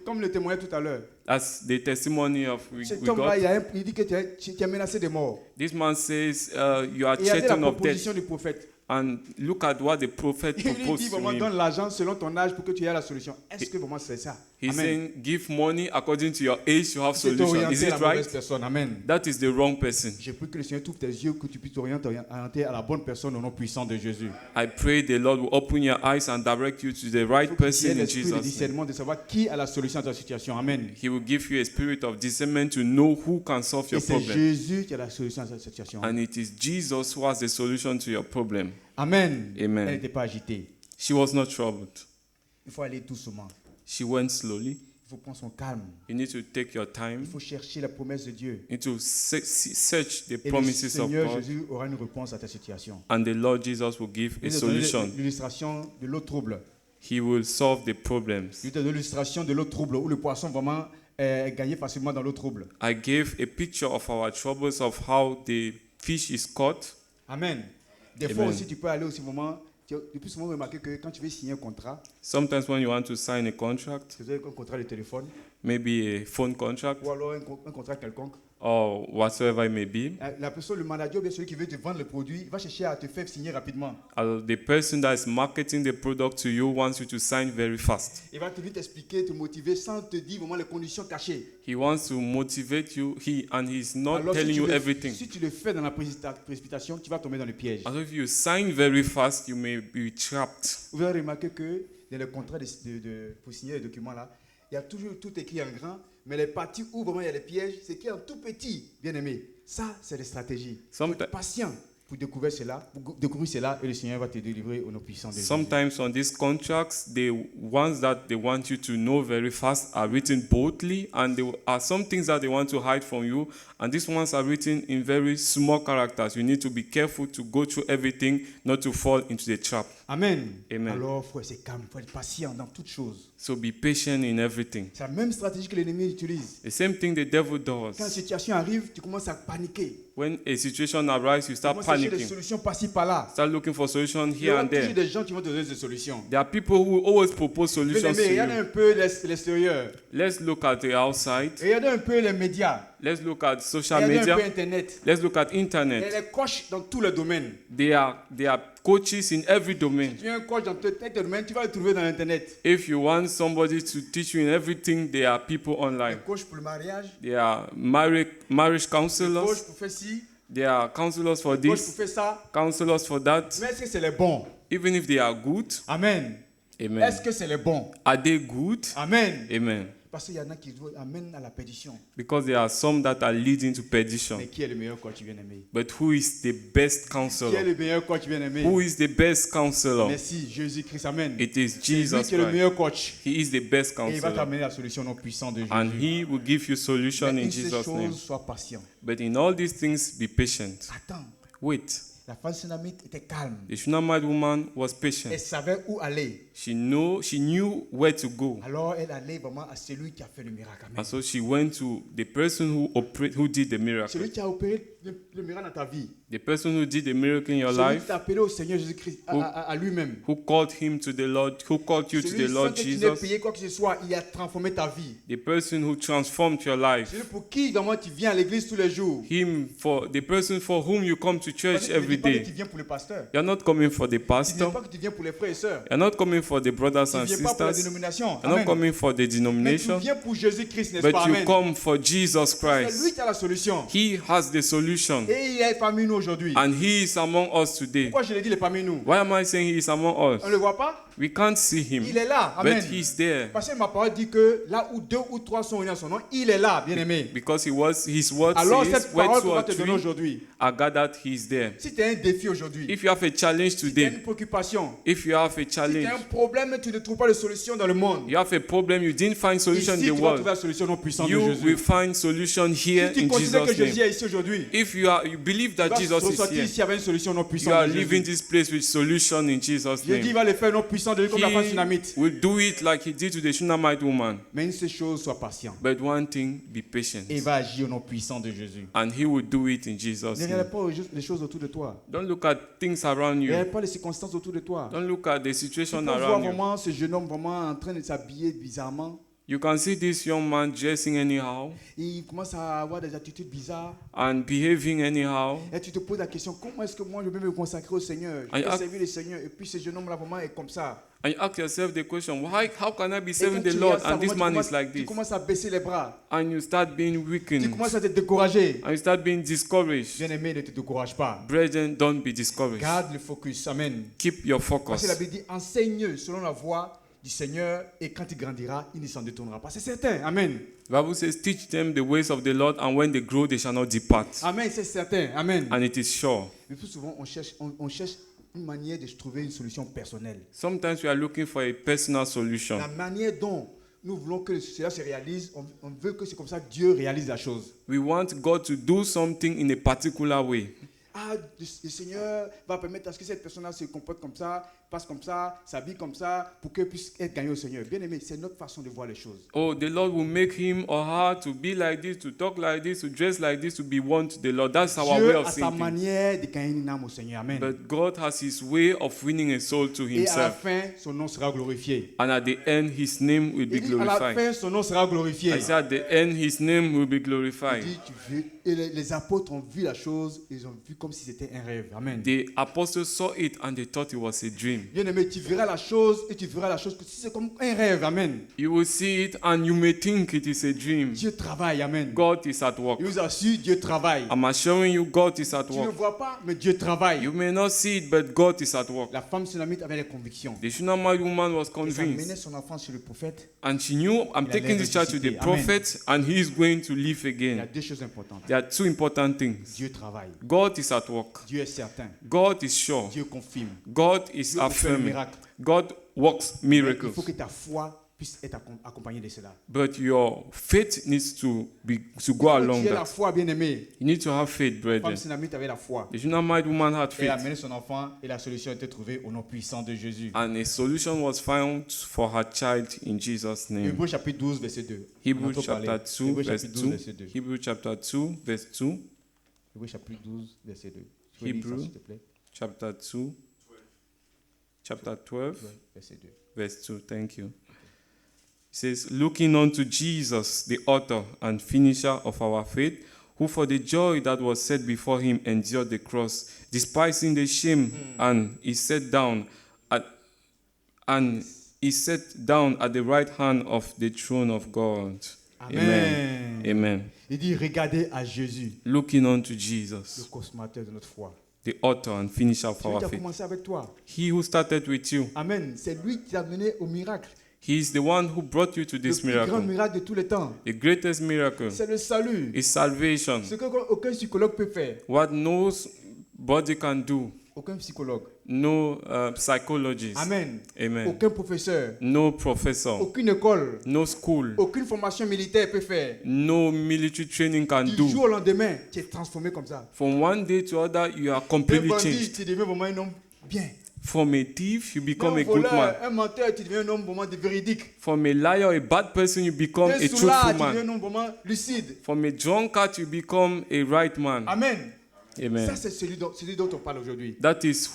Comme le témoignage tout à l'heure. As the testimony of we Cet got. homme-là, il dit que tu es menacé de mort. This man says, you are Et il y avait la threatened of proposition death. du prophète. And look at what the prophet Il lui proposed dit to vraiment, him. donne l'argent selon ton âge pour que tu aies la solution. Est-ce que vraiment c'est ça? He's Amen. saying, give money according to your age to have C'est solution. Is orienter it la mauvaise right? personne. Amen. That is the wrong person. J'ai pris que le Seigneur t'ouvre tes yeux, que tu puisses t'orienter à la bonne personne au nom puissant de Jésus. I pray the Lord will open your eyes and direct you to the Il right faut que tu aies person in l'esprit de Jesus' name. discernement de savoir qui a la solution à ta situation. Amen. He will give you a spirit of discernment to know who can solve Et your c'est problem. Jésus qui a la solution à ta situation. And it is Jesus who has the solution to your problem. Amen. Amen. Elle n'était pas agitée. She was not troubled. Il faut aller doucement. She went slowly. Il faut prendre son calme. You need to take your time. Il faut chercher la promesse de Dieu. You need to search the Et le promises of Seigneur God. Jésus aura une réponse à ta situation. And the Lord Jesus will give a Je vais te donner solution. l'illustration de l'eau trouble. He will solve the problems. Je vais te donner l'illustration de l'eau trouble où le poisson vraiment est gagné facilement dans l'eau trouble. I gave a picture of our troubles, of how the fish is caught. Amen. Des fois Amen. aussi, tu peux aller aussi moment. Tu as le plus souvent remarqué que quand tu veux signer un contrat, Sometimes when you want to sign a contract, tu veux un contrat de téléphone maybe a phone contract ou alors un contrat quelconque, or whatsoever it may be. La personne, le manager, ou bien celui qui veut te vendre le produit, va chercher à te faire signer rapidement. The person that is marketing the product to you wants you to sign very fast. Il va te vite expliquer, te motiver sans te dire vraiment les conditions cachées. He wants to motivate you, and he's not Alors, telling you everything. si tu le fais dans la précipitation, tu vas tomber dans le piège. And if you sign very fast, you may be trapped. Vous avez remarqué que dans le contrat pour signer les documents là, il y a toujours tout écrit en grand, mais les parties où vraiment il y a les pièges, c'est écrit en tout petit, bien aimé. Ça, c'est des stratégies. Il faut être patient pour découvrir cela, et le Seigneur va te délivrer au nom puissant de Jésus. Sometimes on these contracts, the ones that they want you to know very fast are written boldly, and there are some things that they want to hide from you, and these ones are written in very small characters. You need to be careful to go through everything, not to fall into the trap. Amen. Amen. Alors, il faut être calme, il faut être patient dans toutes choses. So be patient in everything. C'est la même stratégie que l'ennemi utilise. The same thing the devil Quand une does. situation arrive, tu commences à paniquer. When a situation arises, you Tu start commences à chercher des panicking. solutions par-ci, par-là. Start looking for solutions Il y here aura and toujours there. des gens qui vont te donner des solutions. There are people who always propose Bien solutions aimé, to regardez you. un peu l'extérieur. Let's look at the outside. Regardez un peu les médias. Let's look at social Regardez un peu media. Internet. Let's look at Il y a internet. les coachs dans tous les domaines. They are coaches in every domain. Tu es un coach dans tel domaine, tu vas le trouver dans Internet. If you want somebody to teach you in everything, there are people Les online. coachs pour le mariage, There are marriage les coachs counselors. pour faire ci, There are counselors for les coachs pour this, faire ça. counselors for that. Mais est-ce que c'est les bons? Even if they are good, Amen. amen. Est-ce que c'est les bons? Are they good? Amen. Amen. Parce qu'il y en a qui amènent à la perdition. Because there are some that are leading to perdition. Mais qui est le meilleur coach bien-aimé? But who is the best Qui est counselor? le meilleur coach bien-aimé? Who is the best counselor? Merci, Jésus-Christ. Amen. It is C'est lui Jesus qui est le Christ. meilleur coach. He is the best Et il va counselor. t'amener la solution non puissante de Jésus. And he will give you solution Mais in une seule Jesus' name. chose, sois patient. But in all these things, be patient. Attends. Wait. La femme tsunamite était calme. The Shunammite woman was Elle patient. savait où aller. She knew where to go. Alors elle allait vraiment à celui qui a fait le miracle. Amen. And so she went to the person who did the miracle. Celui qui a opéré le miracle dans ta vie. The person who did the miracle in your Celui qui life, t'a appelé au Seigneur Jésus-Christ, à lui-même. who called him to the Lord, who called you to Celui the sans Lord que tu n'aies Jesus, payé quoi que ce soit, il a transformé ta vie. the person who transformed your life, Celui pour qui, dans moi, tu viens à l'église tous les jours. the person for whom you come to church Tu ne every dis pas que day. tu viens pour le pasteur. You're not coming for the Tu ne dis pastor. pas que tu viens pour les frères et sœurs. You're not coming for the brothers Tu and ne viens pas pour la sisters. dénomination. You're not Amen. coming for the Mais tu denomination. viens pour Jésus-Christ, n'est-ce But pas? you Amen. come for Jesus C'est Christ. lui qui a la solution. He has the solution. Et il est parmi nous aujourd'hui. And he is among us today. Pourquoi je l'ai dit, il est parmi nous? Why am I saying he is among On us? ne le voit pas? We can't see him. Il est là. Amen. But he's there. Parce que ma parole dit que là où 2 ou 3 sont unis en son nom, il est là, bien-aimé. Because his word Alors says, cette where parole two qu'on va or te donner three aujourd'hui, are gathered, he's there. si tu as un défi aujourd'hui, If you have a challenge si tu as today, une préoccupation, if you have a si tu challenge, as un problème et tu ne trouves pas de solution dans le monde, you have a problem, you didn't find solution ici in tu the vas trouver world, la solution non puissante de you will Jésus. find solution here Si tu in considères que Jesus' Jésus name. est ici aujourd'hui, If you believe tu that vas Jesus is ressortir here, ici avec une solution non you puissante are de leaving Jésus. this place with solution in Jesus' Jésus name. va le faire non puissant de lui comme la femme He tsunamite. will do it like he did to the Shunammite woman. Mais une seule chose, sois patient. But one thing, be patient. Et il va agir au nom puissant de Jésus. And he will do it in Jesus' Ne name. regarde pas les choses autour de toi. Don't look at things around Ne you. regarde pas les circonstances autour de toi. Don't look at the Tu situation peux voir around you. vraiment ce jeune homme vraiment en train de s'habiller bizarrement. You can see this young man dressing anyhow Et il commence à avoir des attitudes bizarres. and behaving anyhow. Et tu te poses la question, comment est-ce que moi je peux me consacrer au Seigneur? Je I peux ask- servir le Seigneur. Et puis ce jeune homme-là vraiment est comme ça. And you ask yourself the question, how can I be Et serving quand the tu Lord regardes ça, and this vraiment, man is like tu this? commences à baisser les bras. And you start being Tu weakened. commences à te décourager. And you start being discouraged. Bien-aimé, ne te décourage pas. Brethren, don't be discouraged. Garde le focus. Amen. Keep your Parce que la focus. Bible dit, enseigne selon la voie du Seigneur et quand il grandira, il ne s'en détournera pas. C'est certain. Amen. The Bible says, teach them the ways of the Lord, and when they grow, they shall not depart. Amen, c'est certain. Amen. And it is sure. Mais plus souvent, on cherche une manière de trouver une solution personnelle. Sometimes we are looking for a personal solution. La manière dont nous voulons que cela se réalise, on veut que c'est comme ça que Dieu réalise la chose. We want God to do something in a particular way. Ah, le Seigneur va permettre à ce que cette personne-là se comporte comme ça, passe comme ça, s'habille comme ça, pour qu'elle puisse être gagnée au Seigneur. Bien aimé, c'est notre façon de voir les choses. Oh, the Lord will make him or her to be like this, to talk like this, to dress like this, to be one to the Lord. That's our way Dieu of a sa seeing things. manière de gagner une âme au Seigneur. Amen. But God has his way of winning a soul to Et à la himself. fin, son nom sera glorifié. And at the end, his name will be Il dit, à la glorified. fin, son nom sera glorifié. I said, at the end, his name will be Il glorified. dit, et les apôtres ont vu la chose, ils ont vu comme si c'était un rêve. Amen. The apostles saw it and they thought it was a dream. Bien aimé, tu verras la chose et tu verras la chose que si c'est comme un rêve. Amen. You will see it and you may think it is a dream. Dieu travaille. Amen. God is at work. Il vous assure, Dieu travaille. I'm assuring you, God is at Tu ne le work. vois pas, mais Dieu travaille. You may not see it, but God is at work. La femme sunamite avait les convictions. The Shunammite woman was Et ça menait convinced. son enfant sur le prophète. And she knew, I'm Il allait taking this child to the ressusciter. Amen. prophet and he is going to live Il y a again. deux choses importantes. There are two important things. Dieu travaille. God is at work. Dieu est certain. God is sure. Dieu confirme. God is Dieu peut faire le affirming. miracle. God works Mais il miracles. faut que ta foi puisse être accompagnée de cela. But your faith needs to go along Tu as la that. foi, bien aimé. You need to have faith, La brethren. femme sunamite avait la foi. The Shunammite woman had Elle a faith. amené son enfant et la solution a été trouvée au nom puissant de Jésus. And a solution was found for her child in Jesus' name. Hébreux chapitre 12, verset 2. Hebrews On a trop chapter parlé. 2, Hébreux verse chapitre 12, 2. verset 2. Hebrews chapter 2, verse 2. Hébreux chapitre 12, verset 2. Tu peux lire ça, Hebrew. s'il te plaît? Chapter 2. Chapter 12, Ouais, verset 2. verse 2. Thank you. It says, looking unto Jesus, the author and finisher of our faith, who for the joy that was set before him endured the cross, despising the shame, and is set down at the right hand of the throne of God. Amen. Amen. Il dit, regardez à Jésus, Looking unto le Jesus, consommateur de notre foi. the author and finisher of Celui qui our a faith. commencé avec toi. He who started with you, Amen. C'est lui qui t'a mené au miracle. he is the one who brought you to Le this plus grand miracle. miracle de tous les temps. The greatest miracle C'est le salut. is salvation. Ce qu'aucun psychologue peut faire. What no body can do, Aucun psychologue. no psychologist. Amen. Amen. Aucun professeur. No professor, Aucune école. no school, Aucune formation militaire peut faire. no military training can Du do. jour au lendemain, tu es transformé comme ça. From one day to other, you are Un completely bandit, changed. tu deviens vraiment un homme bien. From a thief, you become Un a good man. voleur, un menteur, tu deviens un homme vraiment véridique. From a liar, a bad person, you become Un a soulard, truthful tu deviens man. un homme vraiment lucide. From a drunkard, you become a right man. Amen. Amen. Ça, c'est celui dont on parle aujourd'hui. That is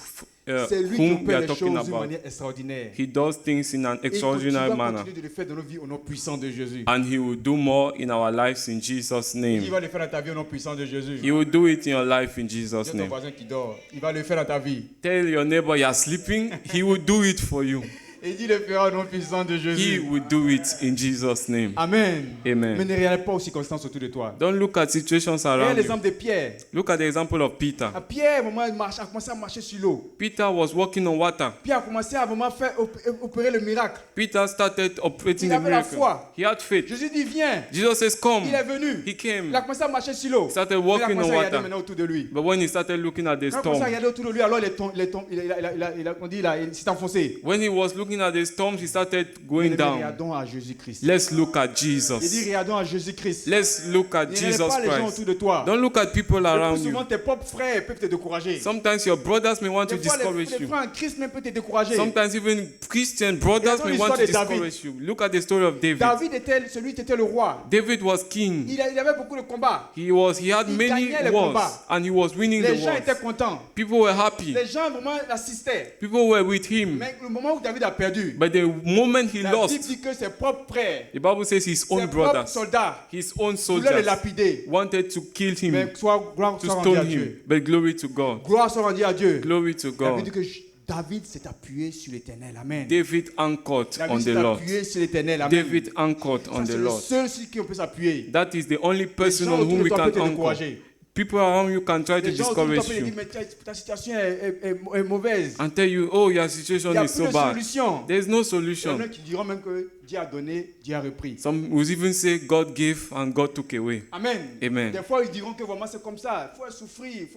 C'est lui qui whom we opère are les talking choses d'une about. manière extraordinaire. He does things in an Et il extraordinary va manner. continuer de le faire dans nos vies au nom puissant de Jésus. And he will do more in our lives in Jesus' Il name. va le faire dans ta vie au nom puissant de Jésus. He will do it in your life in Jesus' Dis à ton name. voisin qui dort, il va le faire dans ta vie. Tell your neighbor you are sleeping, he will do it for you. Et dis le fera au nom puissant de He Jésus. will do it in Jesus' name. Amen. Amen. Mais ne regarde pas aux circonstances autour de toi. Don't look at situations Regarde around you. l'exemple de Pierre. Look at the example of Peter. Pierre, au moment où il a commencé à marcher sur l'eau. Peter was walking on water. Pierre a commencé à vraiment faire opérer le miracle. Peter started operating Il a avait la miracle. foi. He had faith. Jésus dit viens. Jesus says, come. Il est venu. He came. Il a commencé à marcher sur l'eau. He started Il a walking commencé on à regarder water. maintenant autour de lui. But when he started looking at the Quand il a commencé à storm, regarder autour de lui, alors il s'est enfoncé. when he was looking at the storm, he started going Mais down. regardons à Jésus-Christ. Let's look at Il dit Jesus. regardons à Jésus-Christ. Let's look at Ne Jesus regarde pas les gens Christ. autour de toi. Don't look at people Le plus around souvent, you. tes propres frères peuvent te décourager. Sometimes your brothers may want to Des fois, discourage les you. frères en Christ même peuvent te décourager. Sometimes even Christian brothers Regardons may want to l'histoire de discourage you. Look at the story of David. David était celui qui était le roi. David was king. Il avait beaucoup de combats. He had Il many gagnait les wars combats. and he was winning Les the gens étaient wars. contents. People were happy. Les gens vraiment l'assistaient. People were with him. Mais le moment où David a perdu, But the moment he la Bible lost, dit que ses propres frères, the Bible says his own ses propres brothers, soldats his own voulaient le soldiers lapider. wanted to kill him, Mais gloire to soit rendue à stone him. Dieu. But glory to God. Gloire soit rendue à Dieu. Glory to La Bible God. dit que David s'est appuyé sur l'éternel. Amen. David anchored on David the s'est Lord. appuyé sur l'éternel. Amen. David anchored on Ça, the c'est le Lord. seul sur qui on peut s'appuyer. That is the only Les person gens on autour whom de we toi can peuvent te anchor. décourager. People around you can try to Les gens autour de toi discourage peuvent te you dire, mais ta situation est mauvaise. and tell you, oh, your Il situation n'y a is plus so de bad. solution. There's no Il y en solution. a qui diront même que Dieu a donné, Dieu a repris. Some will even say God gave and God took away. Amen. Amen. Des fois, ils diront que vraiment c'est comme ça. Il faut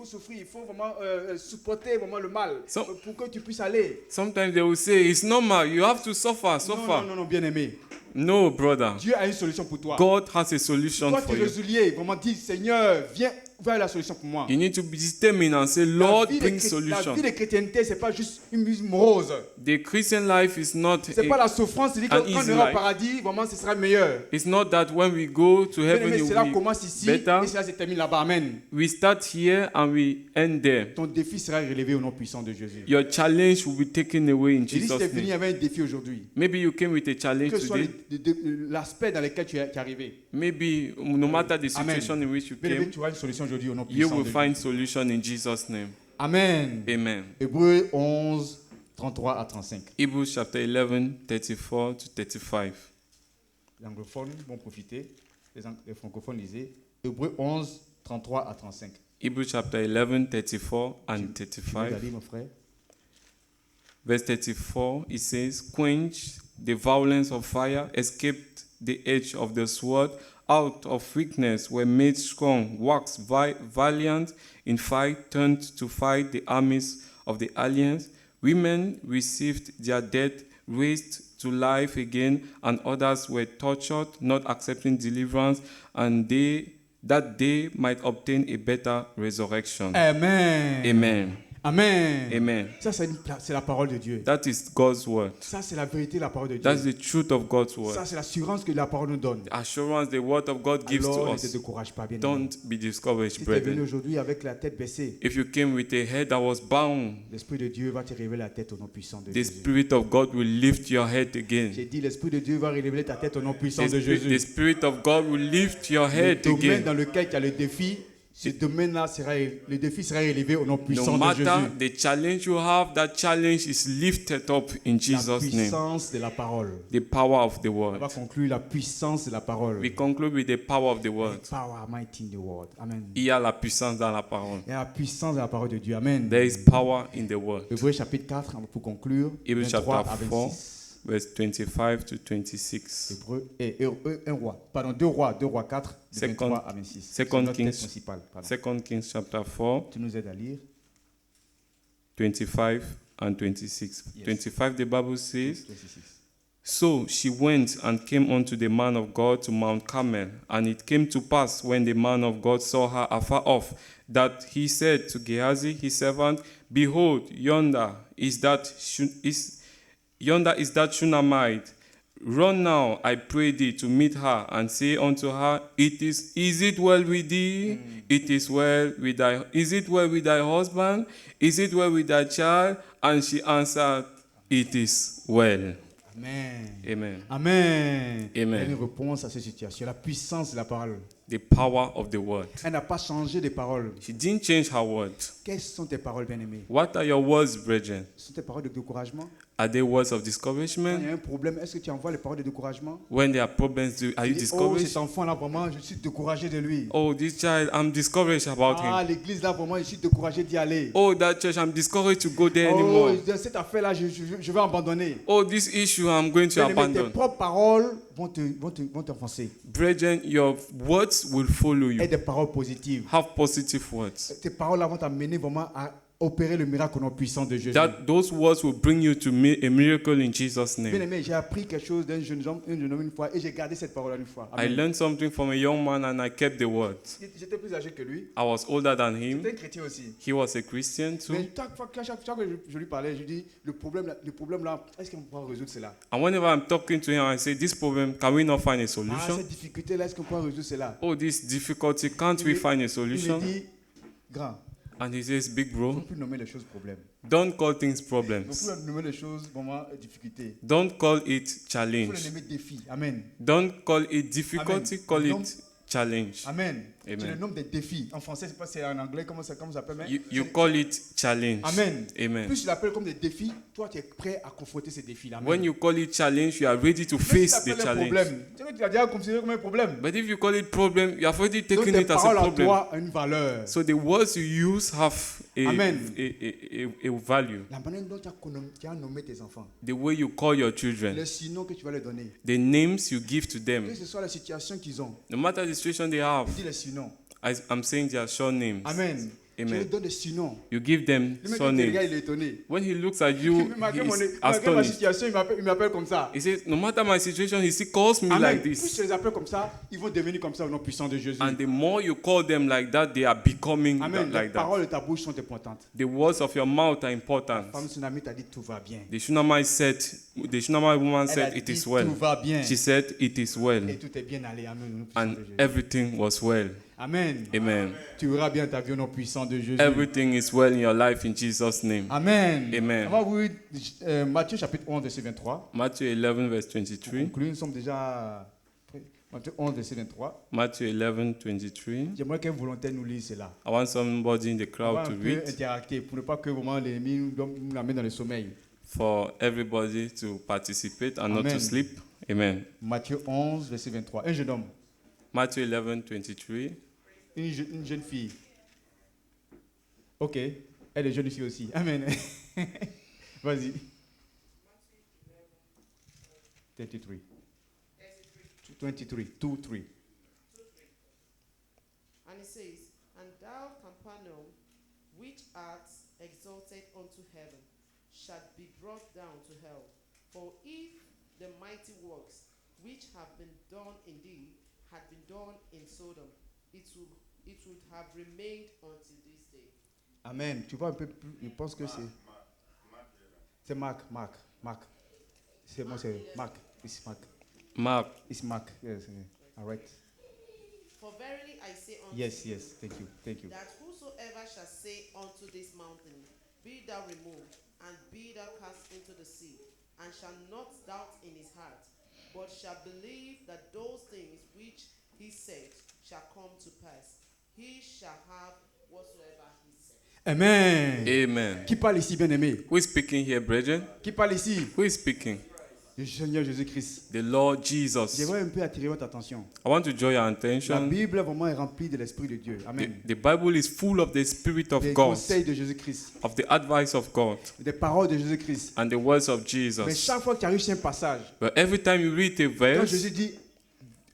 souffrir, il faut vraiment supporter vraiment le mal pour que tu puisses aller. Sometimes they will say, it's normal, you have to suffer, Non, suffer. non, bien aimé. No, brother. Dieu a une solution pour toi. God has a solution Toi, for tu you. résilier, vraiment dis, Seigneur, viens voilà la solution pour moi. You need to be determined and say, Lord, bring solution. La vie de chrétienté, c'est pas juste une vie morose. The Christian life is not C'est pas la souffrance, c'est an que quand on easy ira au life. paradis, vraiment, ce sera meilleur. It's not that when we go to Bien heaven aimé, it cela will commence be ici better. et cela se termine là-bas. Amen. We start here and we end there. Ton défi sera relevé au nom puissant de Jésus. Your challenge will be taken away in Et si tu es Jesus' venu name. avec un défi aujourd'hui, Maybe you came with a challenge que ce soit today. l'aspect dans lequel tu es arrivé, Maybe no matter the Amen. situation in which you bien aimé, came, tu auras une solution aujourd'hui au nom you puissant will de find Jésus. solution in Jesus' name. Amen. Amen. Hébreux 11, 33 à 35. Hebrews chapter 11, 34 to 35. Les anglophones vont profiter, les francophones lisez. Hébreux 11, 33 à 35. Hebrews chapter 11, 34 and Tu veux 35. aller, mon frère? Verse 34, it says, Quench the violence of fire, escaped the edge of the sword, out of weakness were made strong, waxed valiant in fight, turned to fight the armies of the aliens. Women received their dead, raised to life again, and others were tortured, not accepting deliverance, and that they might obtain a better resurrection. Amen. Amen. Amen. Amen. Ça, c'est la parole de Dieu. That is God's word. Ça, c'est la vérité de la parole de Dieu. That's the truth of God's word. Ça, c'est l'assurance que la parole nous donne. The assurance the word of God gives to Alors, ne te us. décourage pas, bien aimé. Don't be discouraged, Si tu es venu brethren. aujourd'hui avec la tête baissée, If you came with a head that was bound, l'Esprit de Dieu va te révéler la tête au nom puissant de the Jésus. Spirit of God will lift your head J'ai again. dit, l'Esprit de Dieu va révéler ta tête au nom puissant de The Jésus. Spirit of God will lift your Le head domaine again. dans lequel tu as le défi, ce domaine-là sera, le défi sera élevé au nom No puissant de matter Jésus. the challenge you have, that challenge is lifted up in La Jesus' name. puissance de la parole. The power of the On word. va conclure la puissance de la parole. We conclude with the power of the word. Power mighty in the word. Amen. Il y a la puissance dans la parole. Et la puissance de la parole de Dieu. Amen. There is power in the word. Hébreux chapitre 4, pour conclure. Hébreux 23 chapitre à 4. 26. Verse 25 to 26. Hébreux, un roi. Pardon, 2 rois 4, de 23 à 26. C'est Second notre Kings. texte principal. Pardon. 2 Kings chapter 4, Tu nous aides à lire. 25 and 26. Yes. 25, the Bible says, 26. So she went and came unto the man of God to Mount Carmel. And it came to pass, when the man of God saw her afar off, that he said to Gehazi his servant, Behold, yonder is that Shunammite. Run now, I pray thee, to meet her, and say unto her, Is it well with thee? It is well with thy. Is it well with thy husband? Is it well with thy child? And she answered, It is well. Amen. Amen. Amen. Amen. Elle nous réponse à cette situation. La puissance de la parole. The power of the word. Elle n'a pas changé de paroles. She didn't change her word. Quelles sont tes paroles, bien-aimées? What are your words, brethren? Ce sont tes paroles de découragement? Are they words of Quand discouragement? il y a un problème, est-ce que tu envoies les paroles de découragement? When there are problems, are you Tu dis, oh, discouraged? cet enfant-là, vraiment, je suis découragé de lui. Oh, this child, I'm discouraged about Ah, him. l'église là, vraiment, je suis découragé d'y aller. Oh, that church, I'm discouraged to go there Oh, anymore. cette affaire-là, je vais abandonner. Oh, this issue, I'm going to Bien-aimé, tes abandon. propres paroles vont t'enfoncer. Brethren, your words will follow Et you. des paroles positives. Have positive words. Tes paroles-là vont t'amener vraiment à opérer le miracle au nom puissant de Jésus. Those words will bring you to a miracle in Jesus' Bien name. aimé, j'ai appris quelque chose d'un jeune homme une fois et j'ai gardé cette parole une fois. I Amen. learned something from a young man and I kept the word. J'étais plus âgé que lui. I was older than J'étais him. un chrétien aussi. He was a Christian too. Mais chaque fois que je lui parlais, je lui dis le problème là, est-ce qu'on pourra résoudre cela? And whenever I'm talking to him, I say, This problem, can we not find a Ah, solution? cette difficulté là, est-ce qu'on pourra résoudre cela? Oh, this difficulty, can't we find a Il me solution? dit, grand, And he says, Big il ne faut bro, plus nommer les choses problèmes. don't call things Il ne problems. faut plus nommer les choses vraiment difficultés. Don't call it Il faut les challenge. nommer défis. Amen. Don't call it difficulty, Amen. call Non. it challenge. Amen. Amen. Tu le nommes des défis. En français, je ne sais pas si c'est en anglais, comment ça s'appelle. Mais You call it challenge. Amen. Amen. Plus tu l'appelles comme des défis, toi tu es prêt à confronter ces défis-là. Amen. When you call it challenge, you are ready to Mais si face tu the l'appelles un challenge. problème, tu sais que tu l'as déjà considéré comme un problème. But if you call it problem, you have already Donc taken tes it as a paroles à problem. toi ont une valeur. So the words you use have Amen. a value. La manière dont tu as nommé tes enfants, The way you call your children, les signaux que tu vas leur donner, the names you give to them, que ce soit la situation qu'ils ont, no matter the situation they have, dis les signaux. I'm saying their short names. Amen. Tu lui Amen. donnes des surnoms. You give them Le mec qui te regarde, surnames. il est étonné. When he looks at you, Malgré he mon- is malgré ma astonished. situation, il m'appelle comme ça. He says, no matter my situation, he still calls me Amen. like Plus this. je les appelle comme ça, ils vont devenir comme ça au nom puissant de Jésus. And the more you call them like that, they are becoming Amen. Les like that. paroles de ta bouche sont importantes. The words of your mouth are important. Femme tsunami t'a dit tout va bien. The Shunammite woman Elle a said, dit it is tout well. va bien. She said, it is well. Et tout est bien allé. Amen. Au nom puissant And de Jésus. everything was well. Amen. Amen. Tu auras bien ta vie au nom puissant de Jésus. Everything is well in your life in Jesus' name. Amen. Amen. On va ouvrir Matthieu chapitre 11, verset 23. Matthew 11, verse Pour 23. conclure, nous sommes déjà Matthieu 11, verset 23. Matthew 11, 23. J'aimerais qu'un volontaire nous lise cela. I want somebody in the On crowd va to un peu read interacter pour ne pas que vraiment l'ennemi nous l'amène dans le sommeil. for everybody to participate and not Amen. to sleep. Amen. Matthieu 11, verset 23. Un jeune homme, Matthew 11, 23. une jeune fille. Ok, elle est jeune fille aussi. Amen. Vas-y. 23. 23. 2, 3. And it says, And thou, Capernaum, which art exalted unto heaven, shalt be brought down to hell. For if the mighty works which have been done in thee had been done in Sodom, it would have remained until this day. Amen. Tu vois un peu plus, je pense que c'est... C'est Marc. C'est moi, c'est Marc. It's Marc. Mark. It's Mark. Yes. All right. For verily I say unto Yes. you, Thank you. that whosoever shall say unto this mountain, Be thou removed, and be thou cast into the sea, and shall not doubt in his heart, but shall believe that those things which he said shall come to pass, he shall have whatsoever he said. Amen. Amen. Qui parle ici, bien-aimé? Who is speaking here, brethren? Qui parle ici? Who is speaking? Le Seigneur Jésus-Christ. The Lord Jesus. J'aimerais un peu attirer votre attention. I want to draw your La attention. Bible vraiment est remplie de l'Esprit de Dieu. The, Amen. the Bible is full of the Spirit of Des God, conseils de Jésus-Christ. of the advice of God, Des paroles de Jésus-Christ. and the words of Mais Jesus. chaque fois que tu arrives sur un passage, But every time you read a quand verse, Jésus dit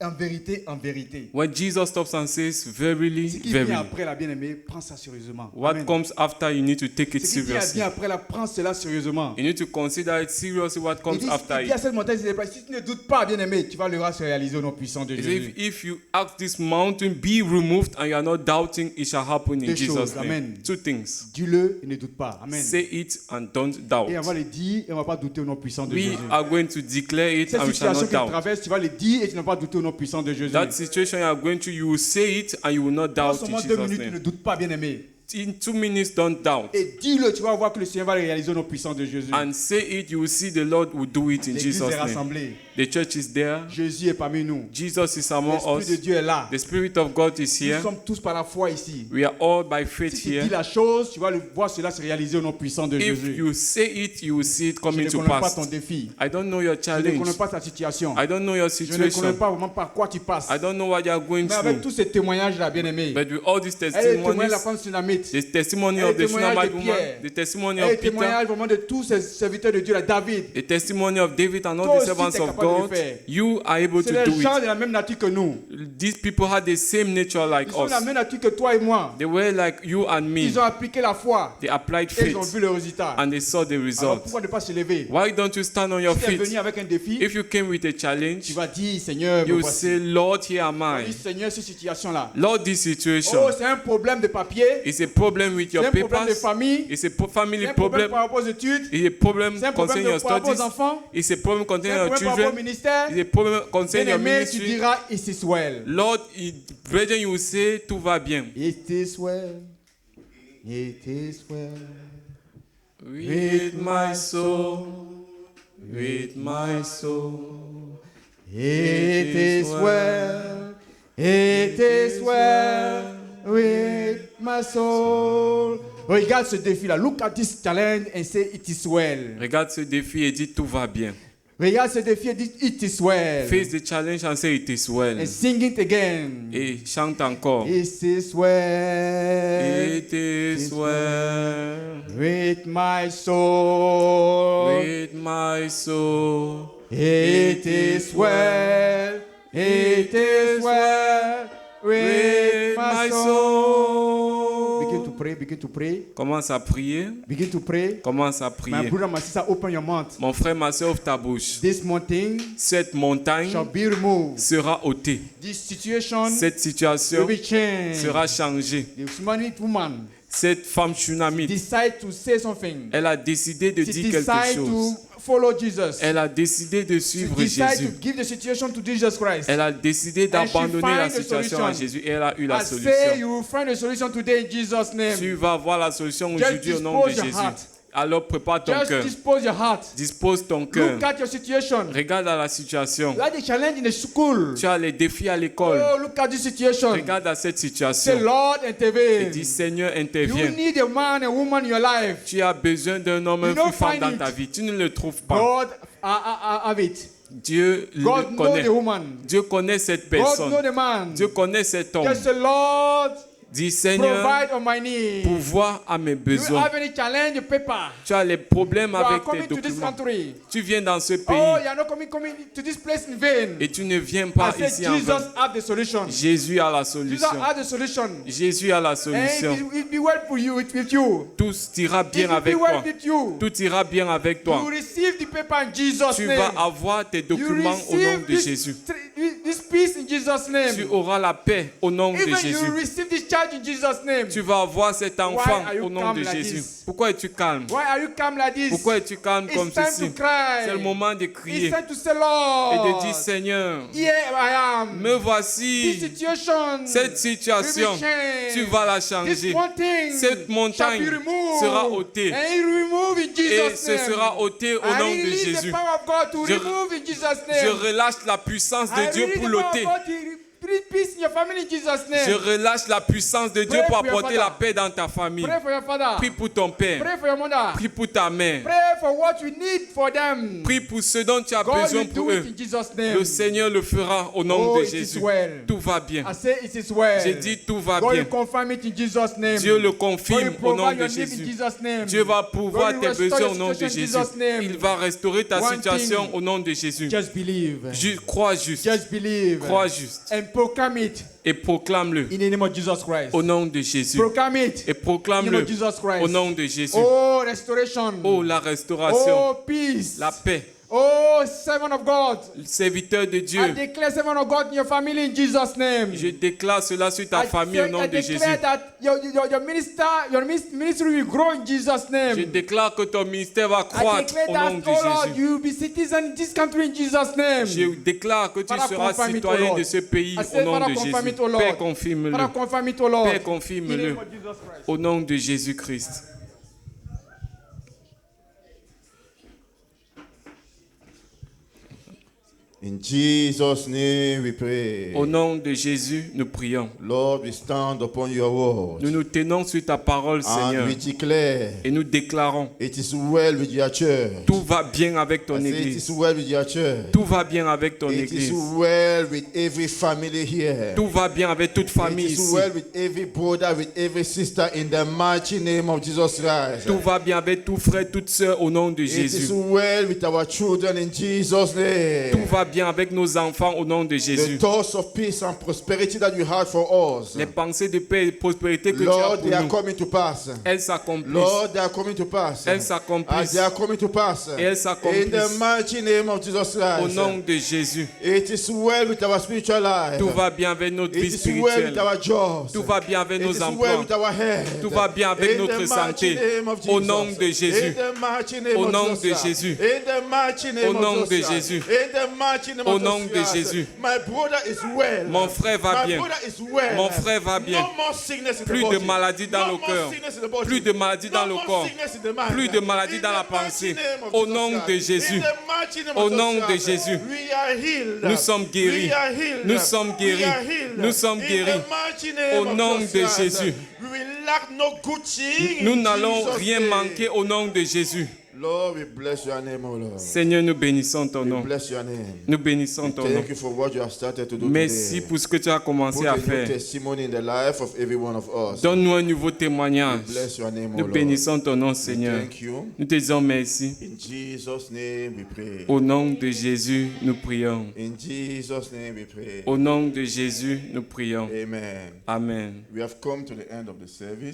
en vérité, when Jesus stops and says, Verily, ce qui vient verily, après la bien-aimée, prends ça sérieusement. what Amen. comes after, you need to take it Ce qui vient seriously. après la, prends cela sérieusement. You need to consider it seriously what Il comes dit, after il dit à it. cette montagne, si tu ne doutes pas, bien-aimé, tu vas le voir se réaliser au nom puissant de He Jésus. says, if you ask this mountain, be removed, and you are not doubting, it shall happen in Deux Jesus' choses, name. amen. Two things. Dis-le et ne doute pas. Amen. Say it and don't doubt. Et on va le dire et on ne va pas douter au nom puissant de We Jésus. are going to declare it Cette and we shall situation not que tu doubt. traverses, tu vas le dire et tu ne vas pas douter au nom puissant de Jésus. That situation you are going through, you will say it and you will not Dans doubt in seulement 2 Jesus' minutes, tu ne name. doutes pas, bien-aimé. In 2 minutes, don't doubt. Et dis-le, tu vas voir que le Seigneur va le réaliser au nom puissant de Jésus. And say it, you will see the Lord will do it in L'église Jesus' est name. rassemblée. The church is there. Jésus est parmi nous. Jesus is among L'Esprit de us. Dieu est là. The Spirit of God is Nous here. sommes tous par la foi ici. We are all by faith Si tu dis here. la chose, tu vas le voir cela se réaliser au nom puissant de If Jésus. you say it, you will see it Je coming ne to connais pas pass. ton défi. I don't know your Je ne connais challenge. pas ta situation. I don't know your Je ne connais situation. pas vraiment par quoi tu passes. I don't know what you are going Mais avec through. tous ces témoignages-là, bien-aimé, But with all these elle est le témoignage de la testimonies, femme tsunamite. the testimony Et of le the témoignage Shunammite de woman, Pierre. the testimony Et le of Peter, témoignage vraiment de tous ces serviteurs de Dieu, là, David. the testimony of David and all Toi the aussi, servants t'es of capable de le God, faire. you are able C'est to les do gens it. de la même nature que nous. These people had the same nature like Ils ont la us. même nature que toi et moi. They were like you and me. Ils ont appliqué la foi. They applied Et ils ont faith vu le résultat. and they saw the Alors result. pourquoi ne pas se lever? Why don't you stand on your Si tu es venu feet? avec un défi, If you came with a tu challenge, vas dire, Seigneur, me you voici. say, Lord, here am Dis, I. Seigneur, cette situation-là. Lord, this Oh, situation c'est un problème de papier. is a problem with C'est your un problème de papers. famille. It's a C'est family un problème problem. par rapport aux études. It's a problem C'est un problème concerning your par rapport aux studies. enfants. It's a problem C'est concerning un your problème par rapport au children. ministère. It's a problem concerning your Bien-aimé, tu ministry. diras, it is well. Lord, brethren, you will say, tout va bien. It is well. It is well. With my soul, with my soul. It is well. It is well with my soul. Regarde ce défi-là. Look at this challenge and say it is well. Regarde ce défi et dis, tout va bien. Regarde ce défi et dis it is well. Face the challenge and say, it is well. And sing it again. Et chante encore. It is well It is well with my soul. with my soul. It is well. It is well with my soul. Begin to pray. pray, begin to pray, Commence à prier. begin to pray. Commence à My prier. brother, my sister, open your mouth. Mon frère, ma soeur, ouvre ta bouche. This mountain Cette montagne shall be removed. sera ôtée. This situation Cette will situation be changed. sera changée. The Shunammite woman Cette femme Shunammite, decide to say something. elle a décidé de She dire quelque decide to chose. follow Jesus. Elle a décidé de She suivre decide Jésus. to give the situation to Jesus Christ. Elle a décidé And she d'abandonner la find the situation à solution. Jésus et elle a eu la I say solution. you will find a solution today in Jesus' name. Tu vas voir la solution Just aujourd'hui au nom de dispose your Jésus. heart. Alors prépare ton Just cœur. dispose your heart. Dispose ton cœur. Look at your situation. Regarde à la situation. You have the challenge in the school. Tu as les défis à l'école. Oh, look at this situation. Regarde à cette Say, situation. Lord, Et intervene. dis, Seigneur, You interviens. need a man and woman in your life. Tu as besoin d'un homme, You une don't femme find dans it. ta vie. Tu ne le trouves pas. God have it. Dieu God le know connaît. the woman. Dieu connaît cette God know personne. the man. Dieu connaît cet homme. Just say, Lord, Dis, Seigneur, provide on my need. pourvoir à mes You besoins. have any challenge, paper. Tu as les problèmes You are avec tes coming to this documents. country. Tu viens dans ce Oh, pays you are not coming to this place in vain. et tu ne viens I pas said, ici en Jesus vain. have the solution. Jésus a la Jesus solution. have the solution. Jésus a la And solution. it be well for you, with you. Tout ira It bien will avec be well toi. with you. Tout ira bien avec You toi. receive the paper in Jesus' Tu name. vas avoir tes You documents au nom receive de Jésus. this peace in Jesus' Tu name. auras la paix au nom de Even you Jésus. receive this charge in Jesus' name. Tu vas avoir cet enfant are you au nom calm de like Jésus. this? Pourquoi es-tu calme? Why are you calm like this? Pourquoi es-tu calme comme It's time ceci? to cry. C'est le moment de It's crier time to say, et Lord, de dire, Seigneur, here I am. me This voici. situation Cette situation, will be changed. tu vas la This changer. mountain Cette montagne shall be removed. sera ôtée. And it will remove in Et Jesus' ce name. sera ôté au I nom de release the Jésus. power of God to Je- remove in Jesus' Je name. relâche la puissance I de Dieu release pour the power of l'ôter. God to bring peace in your family in Jesus' name. Je relâche la puissance de Dieu Pray pour for your apporter la father. paix dans ta famille. Pray for your father. Prie pour ton père. Pray for your mother. Prie pour ta mère. Pray for what you need for them. Prie pour ce dont tu as God besoin will pour do eux. it in Jesus' name. Le Seigneur le fera au nom Oh, de it is Jésus. well. Tout va bien. I say it is well. J'ai dit tout va God bien. will confirm it in Jesus' name. Dieu le God confirme will au nom provide de your need in Jésus. Jesus' name. Dieu va pourvoir God tes will restore besoins your au nom de situation in Jésus. Jesus' name. Il va restaurer ta One situation thing. au nom de Jésus. Just believe. Crois juste. Just believe. Crois juste. And proclaim it Et proclame-le in the name of Jesus Christ. au nom de Jésus. Proclaim it Et in the name proclame-le of Jesus Christ. au nom de Jésus. Oh, restoration. Oh, la restauration, Oh, peace. la paix. Oh, servant of God. Serviteur de I Dieu, declare servant of God in your family in Jesus' name. je déclare cela sur ta famille au nom I de Jésus. declare that your ministry will grow in Jesus' name. Je déclare que ton ministère va I croître declare au that, nom de oh Lord, Jésus. you will be citizen in this country in Jesus' name. Je déclare que tu Father, seras confirm it, citoyen oh Lord. de ce pays I say, au nom Father, de confirm Jésus. it, oh Lord. Père, confirme-le. Father, confirm it, oh Lord. Père, In the confirme-le name of Jesus Christ. au nom de Jésus-Christ. In Jesus' name we pray. Au nom de Jésus, nous prions. Lord, we stand upon your word. Nous nous tenons sur ta parole, Seigneur, And we declare et nous déclarons, it is well with your church. tout va bien avec ton I say it is église. well with your church. Tout va bien avec ton It is église. well with every family here. Tout va bien avec toute It famille is ici. well with every brother, with every sister in the mighty name of Jesus Christ. Tout va bien avec tout frère, toute sœur au nom de It is Jésus. well with our children in Jesus' Tout name. va bien avec nos enfants au nom de The Jésus. thoughts of peace and prosperity that you had for us, Les pensées de paix et de prospérité que tu as Lord, pour they are nous, coming to pass. elles s'accomplissent. Lord, they are coming to pass. Elles As s'accomplissent they are coming to pass. et elles In the s'accomplissent mighty name of Jesus au Christ. nom de Jésus. It is well with our spiritual life. Tout va bien avec notre vie It is well with spirituelle. our jobs. Tout va bien avec It nos is well emplois. with our health. Tout va bien avec In notre the santé. mighty name of Au Jesus. nom de Jésus. In the mighty name Au of nom Jesus de Christ. Jésus. In the mighty name Au of nom de Jesus Christ. Jésus. In the mighty name Au of nom Jesus de Christ. Jésus. My brother is well. Mon frère va My bien. brother is well. Mon frère va bien. No more sickness in Plus the de body. maladies dans No le more cœur. sickness in the body. Plus de maladies dans No le more corps. sickness in the mind. Plus de maladies dans la In the mighty pensée. name of Au Jesus nom de Christ. Jésus. In the mighty name of Au Jesus nom de Christ. Jésus. We are healed. Nous sommes guéris. We are healed. Nous sommes guéris. We are healed. Nous sommes In guéris. the mighty name Au of nom Jesus de Christ. Jésus. We will lack no good thing. Nous in n'allons Jesus' rien name. manquer au nom de Jésus. Lord, we bless your name, O Lord. Seigneur, nous bénissons ton We nom. bless your name. Nous bénissons ton nom. Thank you for what you have started to do Merci today. pour ce que tu as commencé Put à a new faire. testimony in the life of every one of us. Donne-nous un nouveau témoignage. Bless your name, O Nous Lord. bénissons ton nom, We Seigneur. Thank you. Nous te disons merci. In Jesus' name we pray. Au nom de Jésus, nous prions. In Jesus' name we pray. Au nom de Jésus, nous prions. Amen. Amen. We have come to the end of the service.